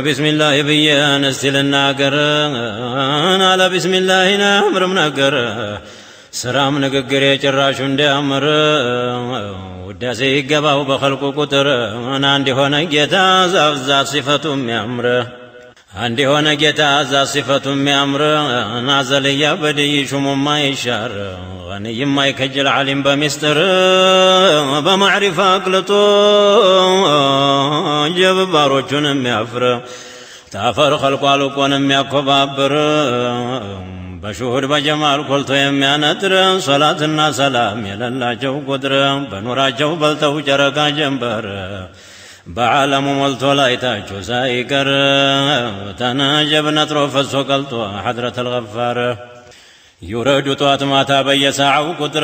بسم الله بيان استلنا قر على بسم الله نامر منقر سرام نقر يجراش اندامر وداسي قباو بخلق قطر انا عندي هنا جيتا زافزات صفتهم يامر عندي هنا جيتا زافزات صفتهم يامر نازل يا بدي شمم ما يشار غني ما يكجل علم بمستر بمعرفة أقلطو جب باروچون ميافر تافر خلقالو كون مياكبابر بشهور بجمال قلتو يميانتر صلاتنا سلام يللاجو قدر بنوراجو بلتو جرقا جنبر بعالم ملتو لايتاجو سايقر تناجب نطرو فسو قلتو حضرة الغفار يوردو طوات ماتا بيساعو قدر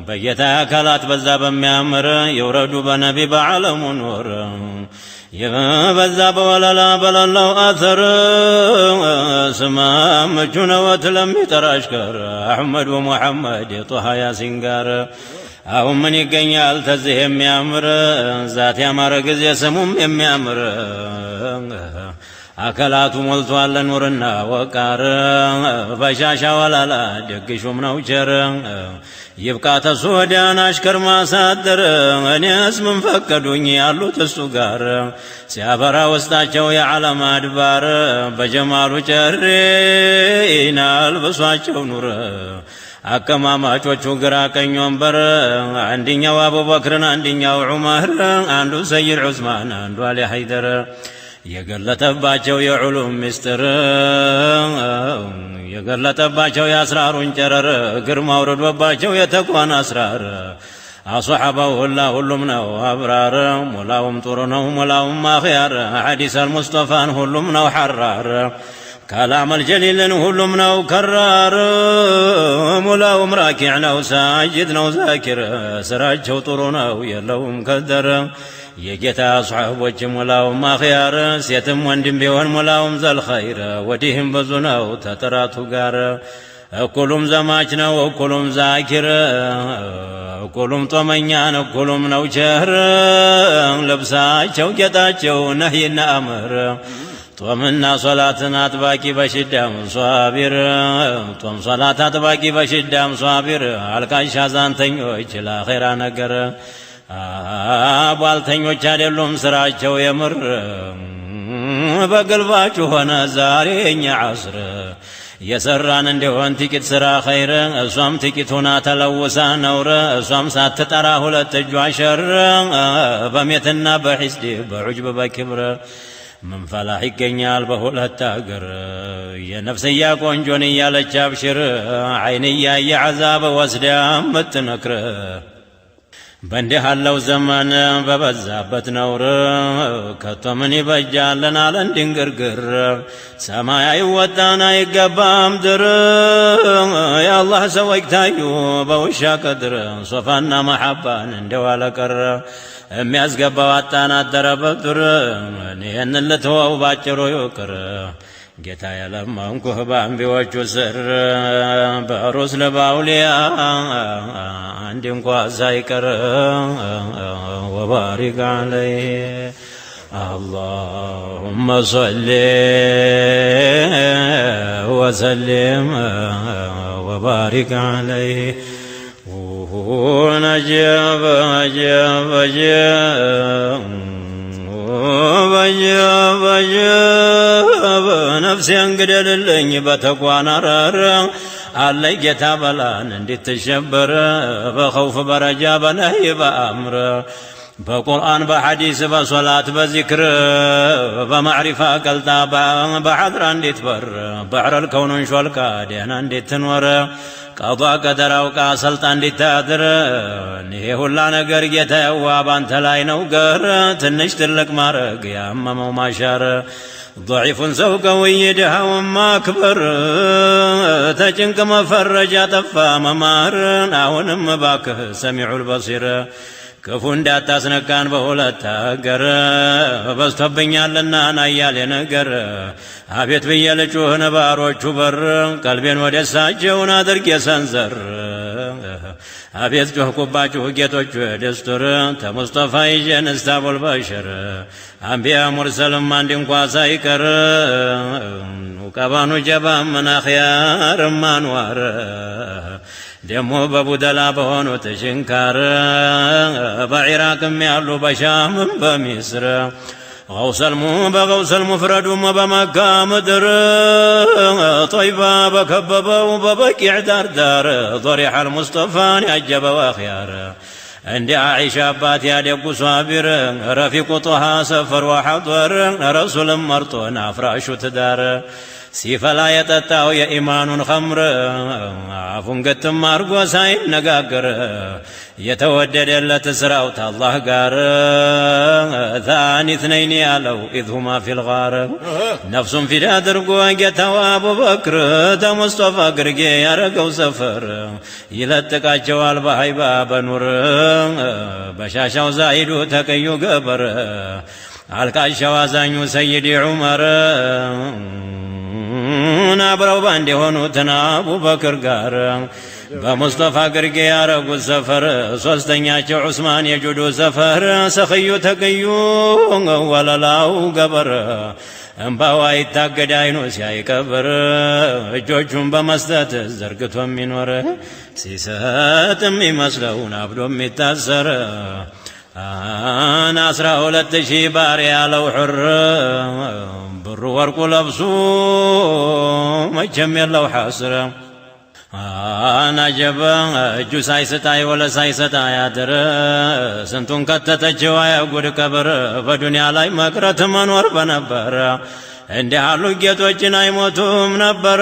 بيتا كالات بزاب ميامر يوردو بنبي بعالم نور يبزاب ولا بلالو آثر سمام جنوات لم يتراشكر أحمد ومحمد طه يا سنقار أو من يقنيال تزهم ميامر ذات يامر قز يسمم ميامر أكلاتو ملتوال نورنا وقار بشاشا ولا لا دقشو منو جر يبقى تسودان أشكر ما صدر أني اسم فكدوني يالو تسوغار سيابرا وستاچو يا علم أدبار بجمالو جرين البسواچو نور أكماماچوچو غرا كنيومبر عندنياو أبو بكر عندنياو عمر عندو سيد عثمان عندو علي حيدر يقلتباچو يعلوم مستر يقلتباچو ياسرارون جرر قرما وردباچو يتقوان أسرار أصحابه الله هلم نو أبرار ملاهم طرنو ملاهم خيار حديث المصطفى هلم نو حرار كلام الجليل هلم نو كرار ملاهم راكع نو ساجد نو ذاكر سراجو طرنو يلهم كدر يجتا أصحابه ملاهم خيار سيتم وندم بيون ملاهم ذا الخير وديهم بزناو تتراتو قار كلهم زماجنا وكلهم ذاكر كلهم طمنيان كلهم نوجهر لبساچو جتاچو نهينا أمر طمنا صلاتنا تباكي بشدام صابر طم صلاة تباكي بشدام صابر الكاش هزان تنيوش لا خير نقر ባልተኞች አይደሉም ስራቸው የምር በግልባጩ ሆነ ዛሬኛ ዓስር የሰራን እንደሆን ጥቂት ስራ ኸይር እሷም ጥቂት ሆና ተለውሳ ነውር እሷም ሳትጠራ ሁለት እጇ ሸር በሜትና በሒስድ በዑጅብ በክብር ምን ፈላህ ይገኛል በሁለት አገር የነፍስያ ቆንጆን እያለች አብሽር ዓይንያ የዓዛብ ወስዳ ምትነክር በእንዲህ ያለው ዘመን በበዛበት ነውር ከቶ ምን ይበጃለን አለ እንድንግርግር ሰማይ አይወጣን አይገባም ድር የአላህ ሰዎች ታዩ በውሻ ቅድር ሶፋና መሐባን እንደዋለ ቀረ የሚያስገባው አጣን አደረ በዱር ይህንን ልትወው ባጭሩ ይቅር ጌታ ያለማንኩህ በአንቢዎቹ ስር በሩስል በአውሊያ አንድ እንኳ ሳይቀር ወባሪክ ዐለይህ اللهم صل وسلم وبارك عليه ونجب جب نفسي انقدر اللي بتقوان رر علي جتا بلان اندي تشبر بخوف برجا بنهي بأمر بقرآن بحديث بصلاة بذكر بمعرفة قلتا بحضر اندي تبر بحر الكون شوالكا دينا اندي تنور قضاء قدر اوقا سلطان دي تادر نهي هلا نقر جتا يوابان تلاينو قر تنشتر مارق يا اممو ما شار ضعيف سوق ويدها وما كبر تجنك مفرج تفا ممار ناون مباك سميع البصير ክፉ እንዳታስነካን በሁለት አገር በዝቶብኛልና ናያሌ ነገር አቤት ብዬ ልጩህ ባሮቹ በር ቀልቤን ወደ እሳቸውን አድርጌ ሰንዘር አቤት ጮህኩባችሁ ጌቶቹ ደስቱር ተሙስጠፋ ይዤ ንስታቡል በሽር አንቢያ ሙርሰልም አንድ እንኳ ሳይቀር ቀባኑ ጀባ ምን አኽያር ማንዋር ደሞ በቡደላ በሆኑት ሽንካር በኢራቅም ያሉ በሻምም በሚስር በገውሰል ሙፍረዱም በመካ ምድር ጦይባ በከበበው በበቂዕ ዳርዳር ضريح ሙስጠፋን ያጀበው አኽያር እንደ አይሻ አባት ያደጉ ሷቢር ረፊቁ ጦሃ ሰፈር ወሐضር ረሱልም መርጦን አፍራሹ ትዳር ሲፈላ የጠጣው የኢማኑን ኸምር አፉን ገትም አርጎ ሳይነጋገር የተወደደለት ስራው ታላህ ጋር ታኒ ትነይኒ ያለው ኢዝ ሁማ ፊል ጋር ነፍሱን ፊዳ አድርጎ ጌታው አቡበክር ተሙስጠፋ ግርጌ ያረገው ሰፈር ይለጥቃቸዋል በሃይባ በኑር በሻሻው ዛሂዱ ተቀዩ ገበር አልቃሻው አዛኙ ሰይድ ዑመር አብረው ባንድ የሆኑትን አቡበክር ጋር በሙስጠፋ ግርጌ ያረጉት ሰፈር ሶስተኛቸው ዑስማን የጁዱ ሰፈር ሰኽዩ ተቅዩ ወለላው ገበር እምባዋ ይታገድ አይኑ ሲያይቀብር እጆቹን በመስጠት ዘርግቶ የሚኖር ሲሰጥ የሚመስለውን አብዶ የሚታሰር 12,000 ባሪያ ያለው ሑር ብሩ ወርቁ ለብሱ መቼም የለው ሐስር አናጀበ እጁ ሳይስጣይ ወለ ሳይሰጣ ያድር ስንቱን ከተተችው አያጉድ ቀብር በዱንያ ላይ መቅረት መኖር በነበር እንዲህ ያሉ ጌቶችን አይሞቱም ነበር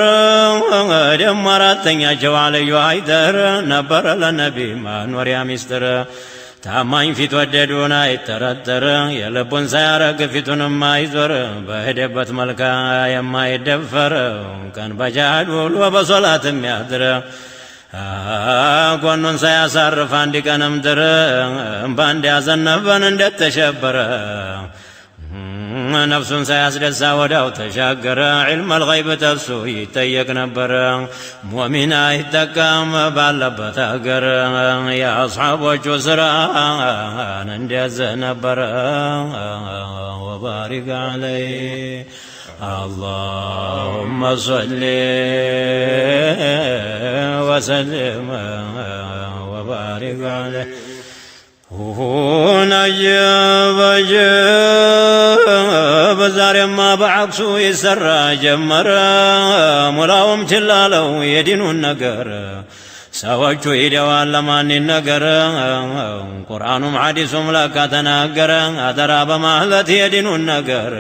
ደሞ አራተኛቸው አልዩ ሃይደር ነበረ ለነቢ መኖሪያ ሚስጥር ታማኝ ፊት ወደዱን አይጠረጠር የልቡን ሳያረግ ፊቱንም አይዞር በሄደበት መልካ የማይደፈር ቀን በጃሃድ ውሎ በሶላት የሚያድር ጎኑን ሳያሳርፍ አንድ ቀንም ድር እምባ እንዲያዘነበን እንደተሸበረ ነፍሱን ሳያስደሳ ወዳው ተሻገረ ዒልመል ገይብ ተሱ ይጠየቅ ነበር ሙእሚን አይጠቀም ባለበት አገር የአስሓቦቹ ስራን እንደዚህ ነበር ወባሪክ ዐለይህ اللهم صل وسلم وبارك عليه نجب ዛሬማ በዐክሱ ይሰራ ጀመረ ሙላውም ችላለው የዲኑን ነገር ሰዎቹ ሂደዋል ለማን ነገር ቁርአኑም ሐዲሱም ለካ ተናገረ አደራ በማለት የዲኑን ነገር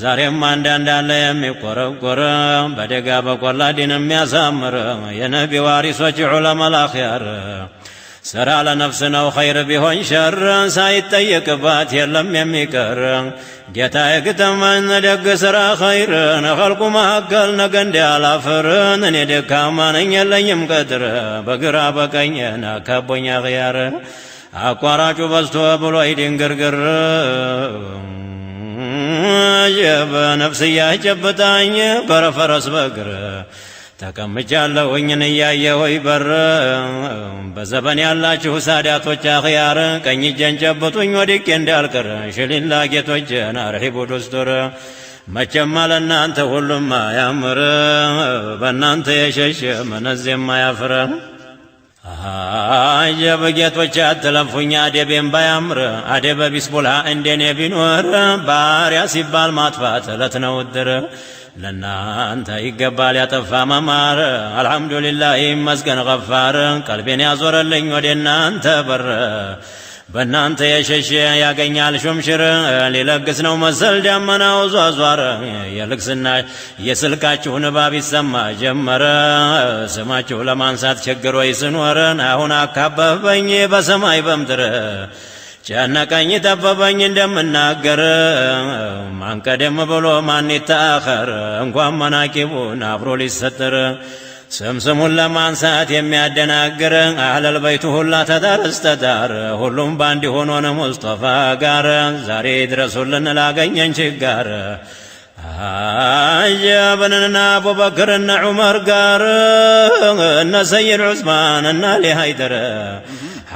ዛሬም አንዳንድ አለ የሚቆረቆር በደጋ በቆላ ዲን የሚያሳምር የነቢ ዋሪሶች ዑለማል አኽያር ስራ ለነፍስ ነው ኸይር ቢሆን ሸር ሳይጠየቅባት የለም የሚቀር ጌታ የግተመን ደግ ስራ ኸይርን ኸልቁ መካከል ነገ እንዲያላፍርን እኔ ደካማ ነኝ የለኝም ቀድር በግራ በቀኝ ናካቦኛ ኽያር አቋራጩ በዝቶ ብሎ ይድንግርግር በነፍስያ ጨብጣኝ በረፈረስ በግር ተቀምጫለሁኝን እያየሁኝ በር በዘበን ያላችሁ ሳዳቶች አኽያር ቀኝ እጄን ጨብጡኝ ወድቄ እንዳልቀር ሽሊላ ጌቶቼን አርሒቡ ዱስቱር መቼም ለእናንተ ሁሉም አያምር በእናንተ የሸሸ መነዝ የማያፍር አጀብ ጌቶች አትለፉኝ አደቤን ባያምር አደበ ቢስቡልሃ እንደኔ ቢኖር ባሪያ ሲባል ማጥፋት እለት ነው እድር ለናንተ ይገባል ያጠፋ መማር አልሐምዱሊላህ ይመስገን ገፋር ቀልቤን ያዞረልኝ ወደ እናንተ በር በእናንተ የሸሸ ያገኛል ሹምሽር ሊለግስ ነው መሰል ዳመናው ዟዟረ የልቅስና የስልካችሁ ንባብ ይሰማ ጀመረ ስማችሁ ለማንሳት ቸግሮኝ ስኖርን አሁን አካበበኝ በሰማይ በምድር ጨነቀኝ ጠበበኝ እንደምናገር ማን ቀደም ብሎ ማን ይተአኸር እንኳን መናቂቡን አብሮ ሊሰጥር ስምስሙን ለማንሳት የሚያደናግር አህለል በይቱ ሁላ ተዳር እስተዳር ሁሉም ባንድ ሆኖን ሙስጠፋ ጋር ዛሬ ድረሱልን ላገኘን ችጋር አጀብንና አቡበክርና ዑመር ጋር እነ ሰይድ ዑስማን እና አሊ ሃይደር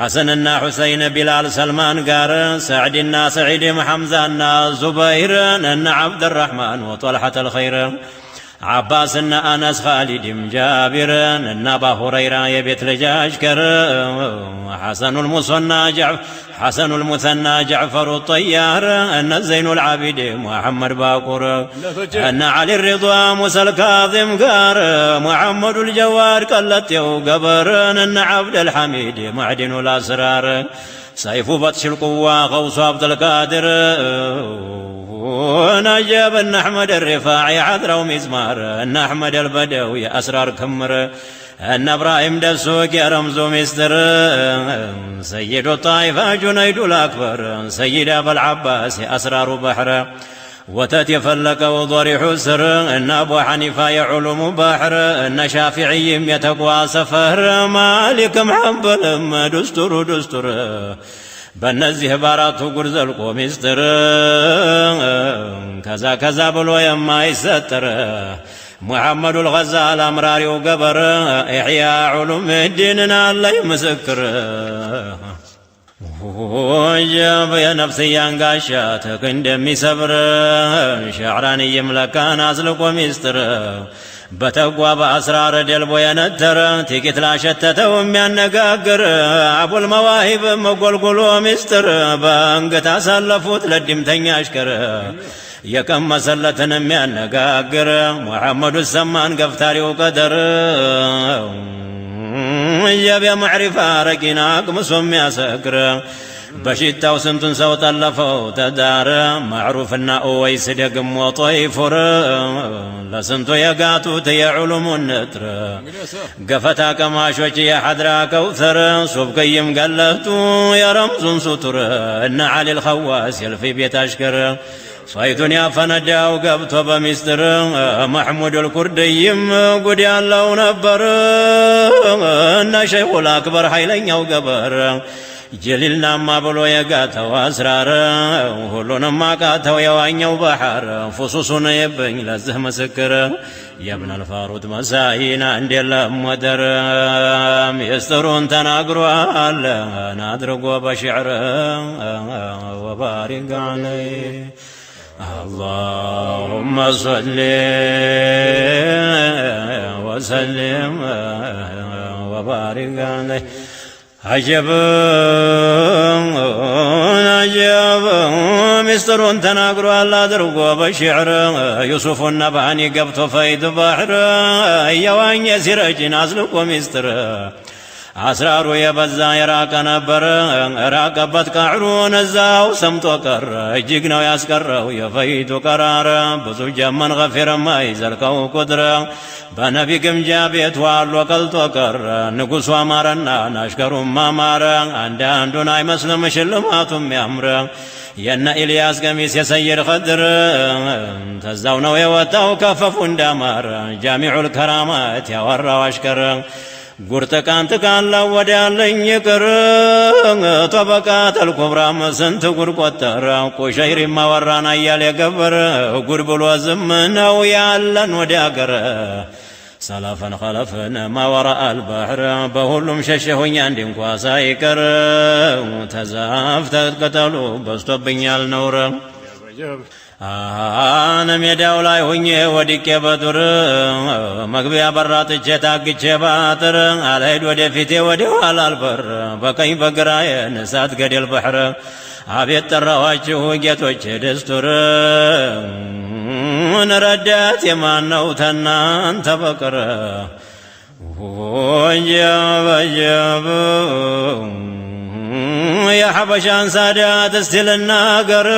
ሐሰንና ሁሰይን ቢላል ሰልማን ጋር ሰዕድና ሰዒድ ሐምዛና ዙበይር እነ ዓብድራሕማን ወጦልሐት አልኸይር عباسنا أنس خالد جابر النبا هريرة يبيت لجاشكر حسن المثنى جعفر الطيار أن زين العابد محمد باقر أن علي الرضا موسى الكاظم قار محمد الجوار قلت وقبر أن عبد الحميد معدن الأسرار سيف بطش القوة غوث عبد القادر ونجاب أن أحمد الرفاعي عذرا ومزمار أن أحمد البدوي أسرار كمر أن إبراهيم دسوق يا رمز مستر سيد الطائفة جنيد الأكبر سيد أبا العباس أسرار بحر وتت يفلك وضرح سر أن أبو حنيفة يعلم بحر أن شافعي يتقوى سفر مالك محنبل دستور በእነዚህ ባራቱ ጉርዝ አልቆ ሚስጥር ከዛ ብሎ የማይሰጥር ሙሐመዱ ልገዛል አምራሪው ገበር ኢሕያ ዑሉም ዲንና ላይ ምስክር ወጀብ የነፍስያን ጋሻ ትክ እንደሚሰብር ሸዕራን እየምለካን አዝልቆ ሚስጥር በተጓ በአስራር ደልቦ የነተረ ጥቂት ላሸተተው የሚያነጋግር አቡል መዋሂብ መጎልጎሎ ሚስጥር በአንገት አሳለፉት ለድምተኛ አሽከር የቀመሰለትን የሚያነጋግር ሙሐመዱ ሰማን ገፍታሪው ቀደር የቢያ ማዕሪፋ ረቂና አቅምሶ የሚያሰክር በሽታው ስንቱን ሰው ጠለፈው ተዳረ ማዕሩፍና ኦወይስ ደግሞ ጦይፉር ለስንቱ የጋቱት የዑሉሙን ንጥር ገፈታ ቀማሾች የሐድራ ከውተር ሱብቅይም ገለቱ የረምዙን ሱቱር እነ ዓሊ ልኸዋስ የልፊ ቤት አሽከር ሷይቱን ያፈነዳው ገብቶ በሚስጥር መሕሙድ ልኩርድይም ጉድ ያለው ነበር እነ ሸይኹል አክበር ኃይለኛው ገበር ጀሊልናማ ብሎ የጋተው አስራር ሁሉንም አቃተው የዋኘው ባህር ፍሱሱን የበኝ ለዚህ ምስክር የብን አልፋሩት መሳይና እንደለም ወደር ሚስጥሩን ተናግሯል አድርጎ በሽዕር ወባሪክ ዐለይህ اللهم صل وسلم وبارك عليه عجب مسترون تناقروا الله درقوا بالشعر يوسف النباني قبط فيد بحر يوان يسرج نازلقوا مستر አስራሩ የበዛ የራቀ ነበር ራቀበት ቀዕሩን እዛው ሰምቶ ቀረ እጅግ ነው ያስቀረው የፈይቱ ቀራር ብዙ ጀመን ገፊር ማይዘልቀው ቁድር በነቢ ግምጃ ቤት ዋሎ ቀልጦ ቀረ ንጉሡ አማረና ናሽከሩም አማረ አንዳንዱን አይመስልም ሽልማቱም ያምረ የነ ኢልያስ ገሚስ የሰይድ ኸድር ተዛው ነው የወጣው ከፈፉ እንዳማረ ጃሚዑል ከራማት ያወራው አሽከር ጉርጥቃን ጥቃላው ወዳለኝ ይቅር ጠበቃተል ኩብራም ስንት ጉድ ቆጠረ ቁሸይሪ ማወራን አያሌ ገበር ጉድ ብሎ ዝም ነው ያለን ወደ አገር ሰላፈን ኸለፍን ማወራ አልባሕር በሁሉም ሸሸሁኝ አንድ እንኳ ሳይቀር ተዛፍ ተቅጠሉ በስቶብኛል ነውር አነ ሜዳው ላይ ሆኜ ወድቄ በዱር መግቢያ በራጥቼ ታግቼ ባጥር አልሄድ ወደፊቴ ወደ ኋላ አልበር በቀኝ በግራዬ እሳት ገደል ባሕር አቤት ጠራኋችሁ ጌቶቼ ደስቱር ረዳት የማነው ተናንተ በቀር ወጀበ የሐበሻን ሳዳት እስቲ ልናገር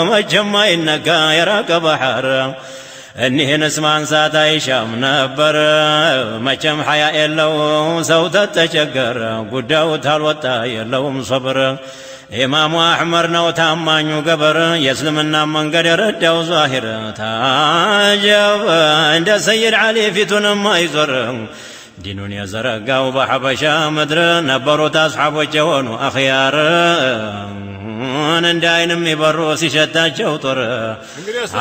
መቼም አይነካ የራቀ ባሕር እኒህንስ ማንሳት አይሻም ነበር መቼም ሐያ የለው ሰው ተተቸገረ ጉዳዩ ታልወጣ የለውም ሶብር ኢማሙ አሕመድ ነው ታማኙ ገበር የእስልምና መንገድ የረዳው ዛሂር ታጀብ እንደ ሰይድ ዓሊ ፊቱንም አይዞር ዲኑን የዘረጋው በሐበሻ ምድር ነበሩት አስሓቦች የሆኑ አኽያር እንደ አይንም ይበሩ ሲሸታቸው ጦር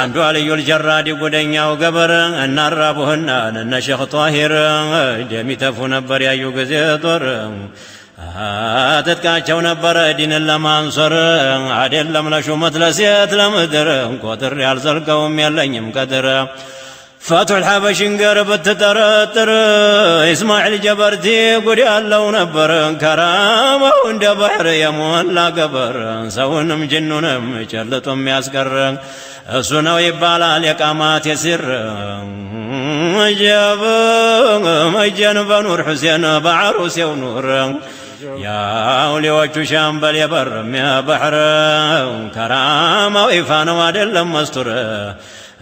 አንዱ አልዩል ጀራዲ ጉደኛው ገበር እናራቡህና እነ ሼኽ ጧሂር ደሚተፉ ነበር ያዩ ጊዜ ጦር ትጥቃቸው ነበረ ዲንን ለማንሶር አይደለም ለሹመት ለሴት ለምድር ቁጥር ያልዘልቀውም የለኝም ቀድር فتح الحبشين قربت تترتر اسماعيل جبرتي قد ያለው ነበር كرامه عند بحر يمولا قبر ሰውንም ጅኑንም ጨልጦም ያስቀር እሱ ነው ይባላል የቃማት የሲር جاب መጀን በኑር ሁሴን በዓሩሴው ኑር ያው ሊወቹ ሻምበል የበርም ያ ባህር ከራማው ይፋ ነው አይደለም መስቱር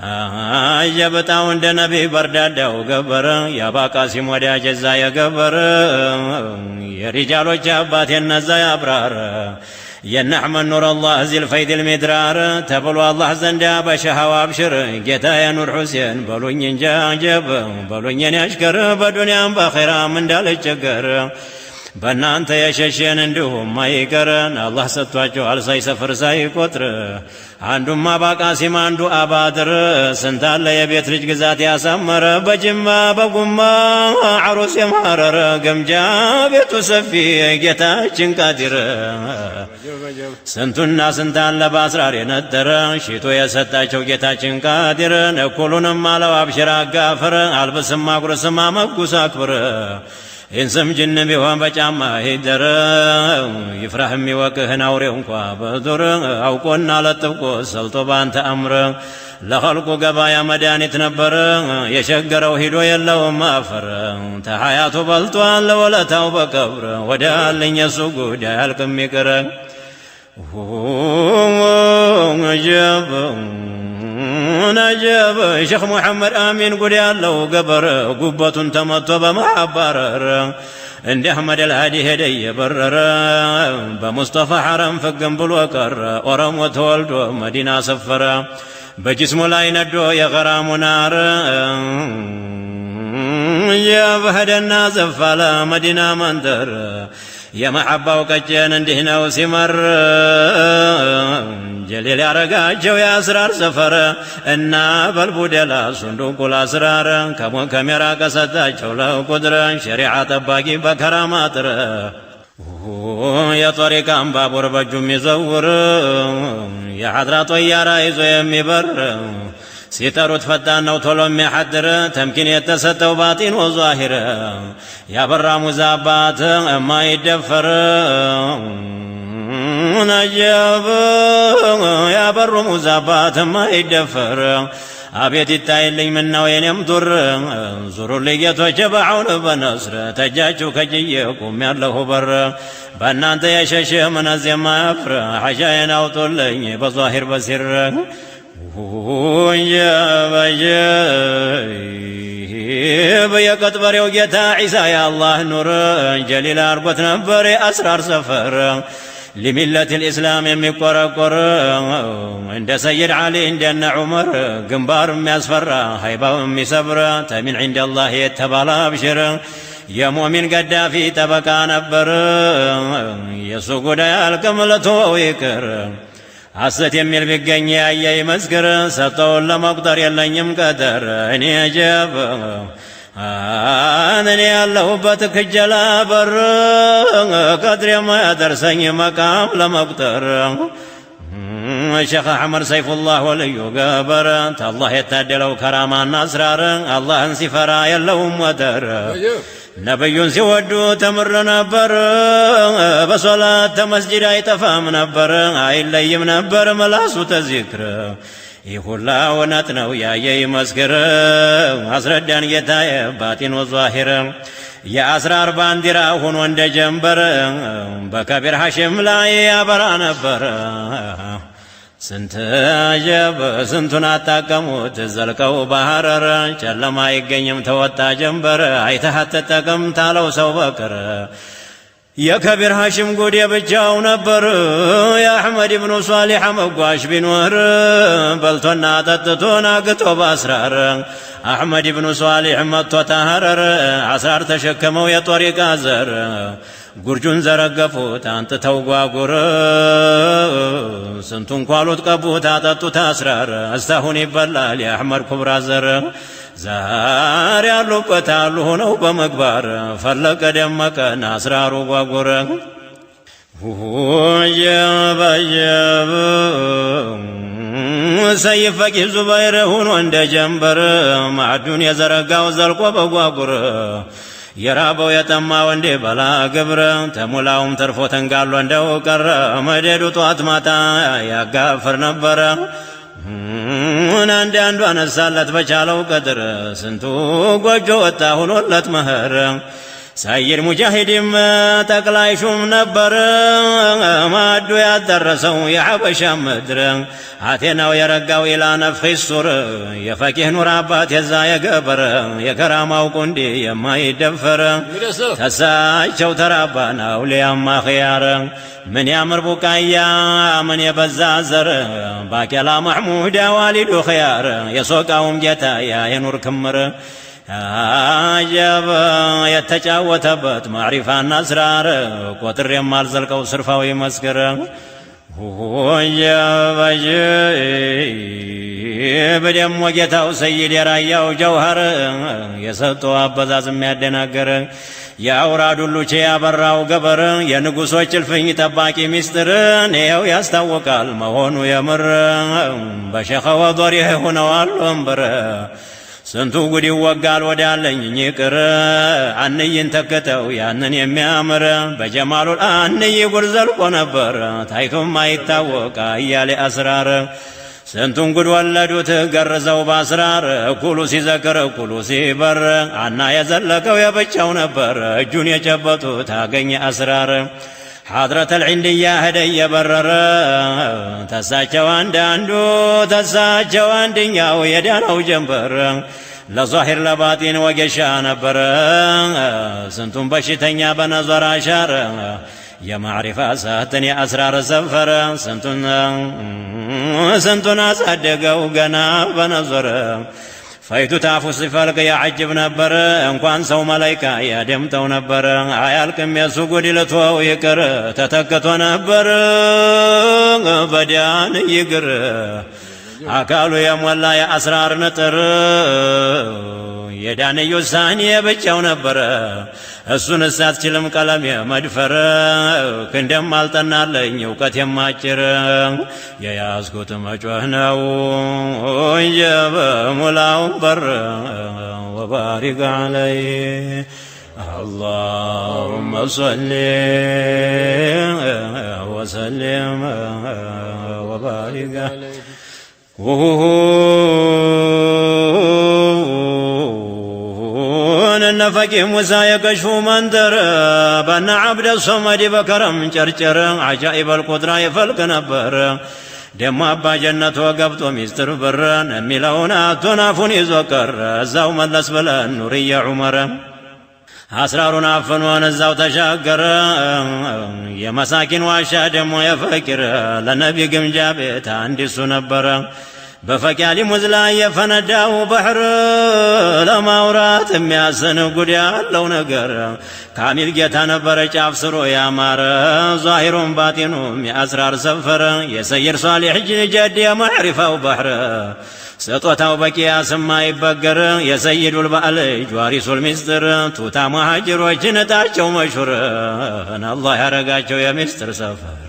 አየበታው እንደ ነቢይ በርዳዳው ገበር ያባቃሲም ወዳጅ እዛ የገበር የሪጃሎች አባት የነዛ ያብራር የነሕመድ ኑር አላህ ዚል ፈይድ ልሚድራር ተብሎ አላህ ዘንዳ በሸሃዋ አብሽር ጌታ የኑር ሁሴን በሉኝ እንጃ ጀብ በሉኝ የኔ አሽከር በዱንያም በኺራም እንዳልቸገር በእናንተ የሸሸን እንዲሁም አይቀረን አላህ ሰጥቷቸዋል ሳይሰፍር ሳይቆጥር አንዱም አባቃሲም አንዱ አባድር ስንታለ የቤት ልጅ ግዛት ያሳመረ በጅማ በጉማ ዓሩስ የማረረ ገምጃ ቤቱ ሰፊ ጌታችን ቃዲር ስንቱና ስንታለ በአስራር የነጠረ ሽቶ የሰጣቸው ጌታችን ቃዲር እኩሉንም አለው አብሽር አጋፍር አልብስም አጉርስም አመጉስ አክብር ኢንስም ጅን ቢሆን በጫማ ሂደር ይፍራህም ይወቅህን አውሬው እንኳ በዱር አውቆና ለጥብቆ ሰልጦ ባንተ አምር ለኸልቁ ገባያ መድኃኒት ነበር የሸገረው ሂዶ የለውም አፈር ተሐያቱ በልጧል ለወለታው በቀብር ወዳልኝ የሱ ጉዳይ አልቅም ይቅር ነጀብ ነጀብ ሼኽ ሙሐመድ አሚን ጉድ ያለው ገበር ጉበቱን ተመቶ በማባረር እንደ አሕመድ አልሃዲ ሄደ የበረረ በሙስጠፋ ሐረም ፍግም ብሎ ቀረ ኦሮሞ ተወልዶ መዲና ሰፈረ በጅስሙ ላይ ነዶ የገራሙ ናር የበህደና ዘፋለ መዲና መንደር የመሐባው ቀጨን እንዲህ ነው ሲመር ጀሊል ያረጋቸው የአስራር ሰፈር እና በልቡደላ ሱንዱቁል አስራር ከሞከሜራ ቀሰጣቸው ለቁድር ሸሪዓ ጠባቂ በከራማ ጥር የጦሪቃን ባቡር በእጁ የሚዘውር የሐድራ ጦያራ ይዞ የሚበር ሲጠሩት ፈጣን ነው ቶሎ የሚያሐድር ተምኪን የተሰጠው ባጢን ወዛሂር ያበራ ሙዛባት የማይደፈር ነጀብ ያበሩ ሙዛባት የማይደፈር አቤት ይታይልኝ ምነው የኔም ዱር ዙሩልኝ ጌቶች በዐውን በነስር ተጃችሁ ከጅዬ ቁም ያለሁ በር በእናንተ የሸሸ ምነዝ የማያፍር ሐሻዬን አውጡልኝ በዛሂር በሲር የቀጥበሬው ጌታ ዒሳ የአላህ ኑር ጀሊል አርጎት ነበር የአስራር ሰፈር لملة الإسلام የሚቆረቆር እንደ ሰይድ ዓሊ እንደነ ዑመር ግንባር የሚያስፈራ ሃይባው የሚሰብር ተሚን عند الله የተባለ አብሽር የሙእሚን ገዳፊ ጠበቃ ነበር የሱ ጉዳይ አልከምለቶ ይቅር ሐሰት የሚል ቢገኝ ያየ ይመስክር ሰጠውን ለመቁጠር የለኝም ቀደር እኔ ጀብ እኔ ያለሁበት ክጀላ በር ቀድር የማያደርሰኝ መቃም ለመቁጠር ሼኽ አሕመድ ሰይፉላህ ወልዩ ገበር ተአላህ የታደለው ከራማና አስራር አላህን ሲፈራ የለውም ወደር ነብዩን ሲወዱ ተምር ነበር በሶላት ተመስጂድ አይጠፋም ነበር አይለይም ነበር መላሱ ተዚክር ይህ ሁላ እውነት ነው ያየ ይመስክር አስረዳን ጌታዬ ባጢን ወዛሂር የአስራር ባንዲራ ሆኖ እንደ ጀንበር በከቢር ሐሽም ላይ ያበራ ነበር ስንት ጀብ ስንቱን አጣቀሙት ዘልቀው ባህረር ጨለማ አይገኝም ተወጣ ጀንበር አይተህ አትጠቀም ታለው ሰው በቅር የከቢር ሐሽም ጉድ ብቻው ነበር የአሕመድ ብኑ ሷሊሕ መጓሽ ቢኖር በልቶና ጠጥቶና ግጦ በአስራር አሕመድ ብኑ ሷሊሕ መጥቶ ተሐረር አስራር ተሸከመው የጦሪቃ ዘር ጉርጁን ዘረገፉት አንጥተው ጓጉር ስንቱን ኳሉት ቀቡት አጠጡት አስራር እስታሁን ይበላል የአሕመድ ኩብራ ዘር ዛሬ ያሉበት አሉ ሆነው በመግባር ፈለቀ ደመቀን አስራሩ ጓጉረ ወየበየብ ሰይፍ ፈቂህ ዙበይር ሆኖ እንደ ጀንበር ማዕዱን የዘረጋው ዘልቆ በጓጉር የራበው የጠማው እንደ በላ ግብረ ተሙላውም ተርፎ ተንጋሎ እንደው ቀረ መደዱ ጧት ማታ ያጋፍር ነበረ አንድ አንዱ አነሳለት በቻለው ቀድር ስንቱ ጎጆ ወጣ ሆኖለት መህር ሰይድ ሙጃሂድም ጠቅላይ ሹም ነበር ማዱ ያደረሰው የሐበሻ ምድር አቴናው የረጋው ኢላ ነፍኺ ሱር የፈቂህ ኑር አባት የዛ የገበር የከራማው ቁንዲ የማይደፈር ተሳቸው ተራባና አውሊያማ ኺያር ምን ያምር ቡቃያ ምን የበዛ ዘር ባቄላ ማሕሙድ ዋሊዱ ኺያር የሶቃውም ጌታ ያ የኑር ክምር አጀብ የተጫወተበት ማዕሪፋና አስራር ቁጥር የማልዘልቀው ስርፋው ይመስክር በደሞ ጌታው ሰይድ የራያው ጀውሃር የሰጠው አበዛዝ የሚያደናገር የአውራድ ሁሉ ቼ ያበራው ገበር የንጉሶች እልፍኝ ጠባቂ ሚስጥር ይኸው ያስታውቃል መሆኑ የምር በሸኸ ወዶሪህ ሆነዋል ወንበር ስንቱ ጉድ ይወጋል ወዳለኝ ይቅር አንይን ተከተው ያንን የሚያምር በጀማሉ አንይ ጉድ ዘልቆ ነበር ታይቶም አይታወቅ እያለ አስራር ስንቱን ጉድ ወለዱት ገርዘው በአስራር እኩሉ ሲዘክር እኩሉ ሲበር አና የዘለቀው የብቻው ነበር እጁን የጨበጡት አገኘ አስራር حضرة العندية هدي يبرر تساچو عندو تساچو عندنا ويدانا وجنبر لظاهر لباطن وقشا نبر سنتم بشتنيا بنظر عشار يا معرفة ساتني أسرار سفر سنتن أصدقوا قنا بنظر فايتو تعفو صفالك يا عجب نبر انقوان سو ملايكا يا دمتو نبر عيالكم يسوقوا دلتوا ويكر تتكتوا نبر بديان يقر አካሉ የሞላ የአስራር ነጥር የዳንዩ ሳኒ የብቻው ነበር እሱን አትችልም ቀለም የመድፈር ክንደም አልጠናለኝ እውቀት የማጭር የያዝኩት መጮህ ነው የበሙላው በር ወባሪክ عليه اللهم صل وسلم وبارك عليه النفقي موسى يكشف منذر بنا عبد الصمد بكرم چرچر عجائب القدرة يفلق نبر دم أبا جنة وقبط مستر بران ملونا تنافون يزوكر الزاو ملس بلا نوري عمر أسرارنا فنوان الزاو تشاكر يا مساكن واشا دم ويفكر لنبي قم جابت عندي سنبر بفكالي مزلا يفنداو بحر لما ورات مياسن قديا لو نقر كامل جيتا نبر جافسرو يا مار ظاهر باطن أسرار سفر يسير صالح جد يا معرفة وبحر سطوتاو بكيا سما يبقر يسيد البأل جواريس المستر توتا مهاجر وجنتاچو مشهور الله يرقاچو يا مستر سفر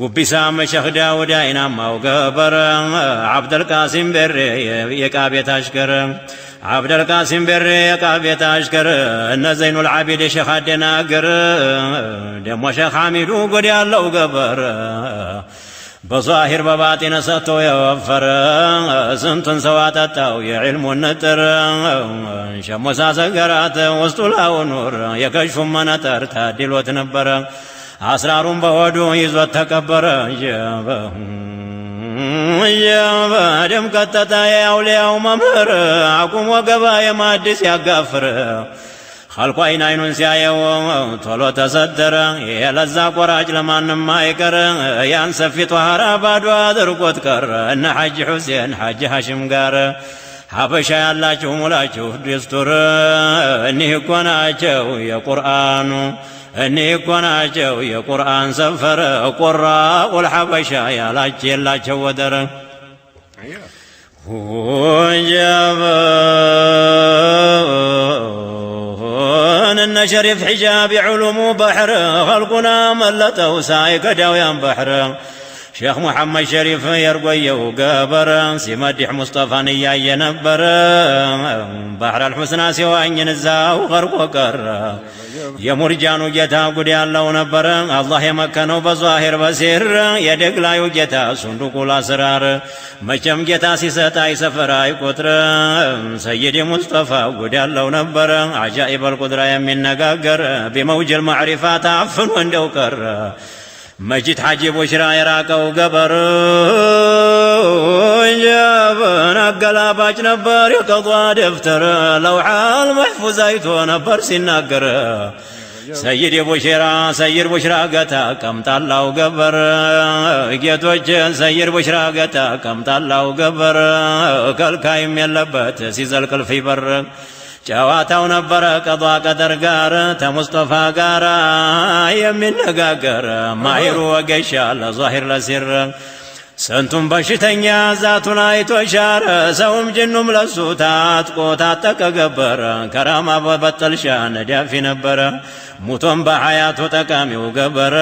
قبسا مشيخ داود ايناماو قبر عبد القاسم بر يقابيت اشكر عبد القاسم بر يقابيت اشكر ان زين العابد شيخ الدناقر دمو شيخ حميدو قد يالو قبر بظاهر بباطن ستو يوفر سنتن سواتتاو يعلم النتر شمسا سقرات وسطلاو نور يكشف منتر تادل وتنبر أسرارهم بودو يزوت تكبر يا دم كتتا يا أولياء وممر عقوم وقبا يا مادس يا قفر خلق عينين سيايو طولو تصدر يلزا قراج لمن ما يكر ينسفي طهارا بادوا درقوت كر ان حج حسين حج هاشم قار حبشا يالاچو مولاچو دستور اني كوناچو يا قرآن اني كوناچو يا قرآن سفر قراء والحبشا يالاچ يلاچو ودر ان شريف حجاب علوم بحر خلقنا ملته سايق داويان بحر شيخ محمد شريف يرقيه قبر سيمدح مصطفى نيا ينبر بحر الحسنى سواني نزاو غرق وقر يا مرجانو جتا قد يالله نبر الله يمكنو بظاهر بسير يدق لا يجتا صندوق الاسرار مجم جتا سيستا سفراي قطر سيدي مصطفى قد يالله نبر عجائب القدرة يمين نقاقر بموج المعرفات عفن واندوكر مجد حجيب وشرا يراكو قبر جابن اقلاباج نبر يقضى دفتر لوحة المحفوظ ايتو نبر سنقر سيد بشرا سيد بشرا قتا كم طلعو قبر قيتوجن سيد بشرا قتا كم طلعو قبر كالكايم يلبت سيزلك في بر ጨዋታው ነበረ ቀዷ ቀደር ጋር ተሙስጠፋ ጋር የሚነጋገር ማሂሩ ወገሻ ለዛሂር ለሲር ስንቱም በሽተኛ ዛቱን አይቶ ሻረ ሰውም ጅኑም ለሱ ታጥቆ ታጠቀ ገበር ከራማ በበጠልሻ ነዳፊ ነበረ ሙቶም በሐያቱ ጠቃሚው ገበር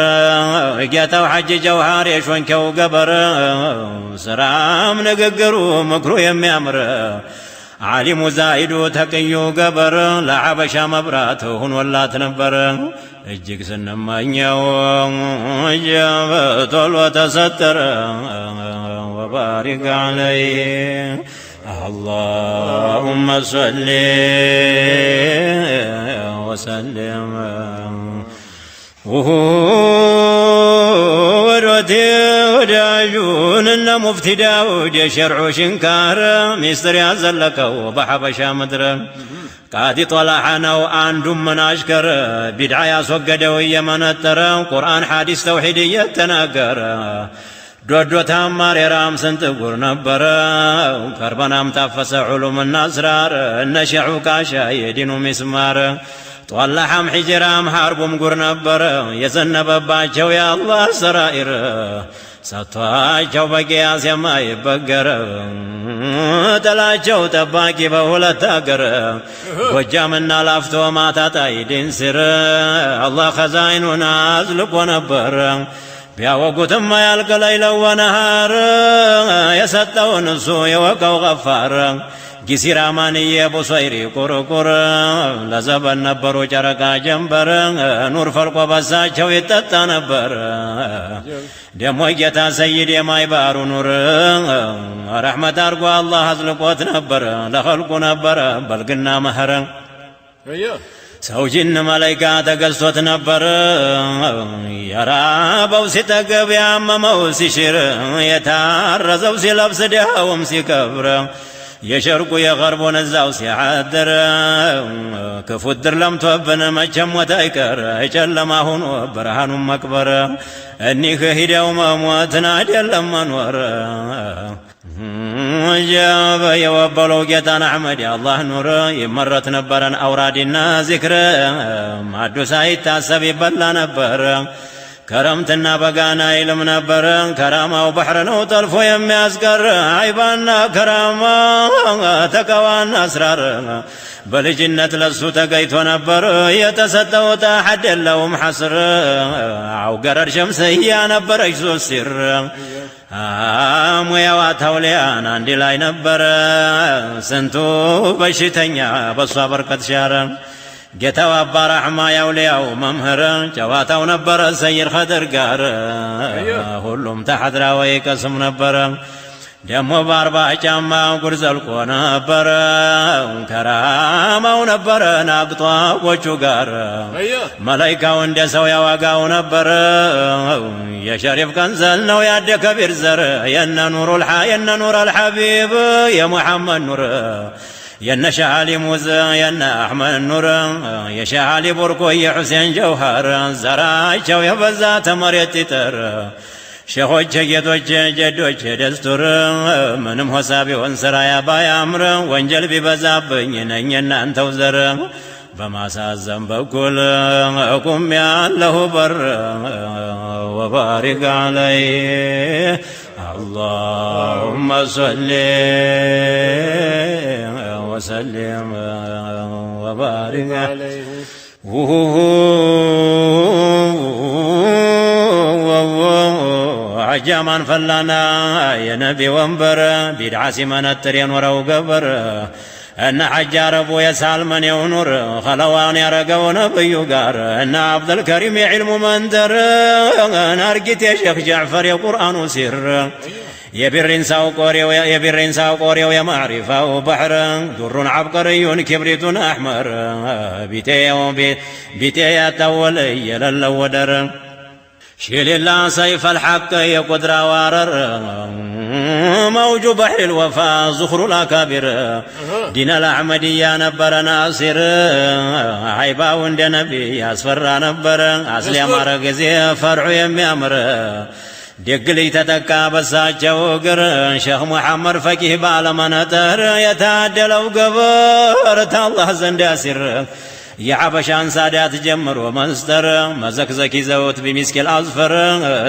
ጌታው ሐጅ ጀውሃር የሾንከው ገበር ስራም ንግግሩ ምክሩ የሚያምር عالم زايد تقيو قبر لعبشا مبرات هون ولات نبر اجيك سنمانيو جابت وتستر وبارك عليه اللهم صل وسلم ورتي وداجون ان مفتي داود شرع شنكار مستر يزلكو بحبشا مدر قادي طلعنا واندم من اشكر بدعه يسوقدوا يمنتر قران حديث توحيد يتناقر دودو تامار رام سنتقر نبر كربنام تفس علوم النصرار نشعو كاشا يدين مسمار طلعهم حجرام حربهم قر نبر يزنبباچو يا الله سرائر سطواچو بقياس يما يبقر تلاچو تباكي بولت اقر وجامنا لافتو ما تتايدين سر الله خزائننا ازلق ونبر بياوقوتم ما يلقى ليلا ونهار يسطو نسو يوقو غفار ጊሲራ ማንዬ ቦሶይሪ ቁርቁር ለዘበን ነበሩ ጨረቃ ጀንበር ኑር ፈልቆ በሳቸው ይጠጣ ነበር ደሞ ጌታ ሰይድ የማይባሩ ኑር ረሕመት አርጎ አላህ አዝልቆት ነበር ለኸልቁ ነበር በልግና መህር ሰው ጅን መላይካ ተገዝቶት ነበር የራበው ሲጠገብ ያመመው ሲሽር የታረዘው ሲለብስ ድሃውም ሲከብር የሸርቁ የغربون እዛው ሲያድር ከፉድር ለምቶብን መቼም ሞት አይቀር ጨለማ ሆኖ ብርሃኑን መቅበር እኒህ ሂደው መሞትን አይደለም መኖር ጀበ የወበለው ጌታን አሕመድ የአላህ ኑር ይመረት ነበረን አውራዲና ዚክር ማዱ ሳይታሰብ ይበላ ነበር كرمتنا بقانا علم نبر كرامة وبحر نوطلف يميازقر عيبانا كرامة تكوان أسرار بل جنة لسو تقيت ونبر يتسدو تحد لهم حصر عو قرر شمسية نبر اجزو السر مويوات هوليان عندي لاي نبر سنتو بشتنيا بصبر قد شارا ጌታው አባ ረሕማ ያውሊያው መምህር ጨዋታው ነበረ ሰይድ ኸድር ጋር ሁሉም ተሐድራ ወይ ቀስም ነበረ ደሞ በአርባ ጫማ ጉር ዘልቆ ነበረ ከራማው ነበረ ናቅጧ ጎቹ ጋር መላይካው እንደ ሰው ያዋጋው ነበረ የሸሪፍ ቀንዘል ነው ያደ ከቢር ዘር የነ ኑር አልሐቢብ የሙሐመድ ኑር ين شعالي موزة ين أحمد النور يا شعالي بركو يا حسين جوهر زرايشو يا بزات مريت تر شيخوچ ጌቶች ጀዶች ደስቱር ምንም ሐሳብ ወንሰራያ ባያምር ወንጀል ቢበዛብኝ ነኝ እናንተው ዘር በማሳዘን በኩል እቁም ያለሁ በር وبارك عليه اللهم صل وسلم وبارك عليه عجمان فلانا يا نبي وانبر بدعاسي منترين ورو قبر ان حجار ابو يسال من يونر خلوان يرقو نبيو قار ان عبد الكريم علم مندر نارقت يا شيخ جعفر يا قرآن سر يا برين ساو قوريو يا معرفة وبحر در عبقري كبريت احمر بيتي يا تولي للودر شيل الله سيف الحق يا قدرة وارر موج بحر الوفاء زخر الأكابر دين الأحمدية نبر ناصر عيبا وند نبي أسفر نبر أصلي مرقزي فرع يمي أمر دقلي تتكا بساچو قر شيخ محمد فقيه بالمنتر يتعدل وقبر الله زند أسر يا عبشان سادات جمر ومستر مزكزكي زوت بمسك الأظفر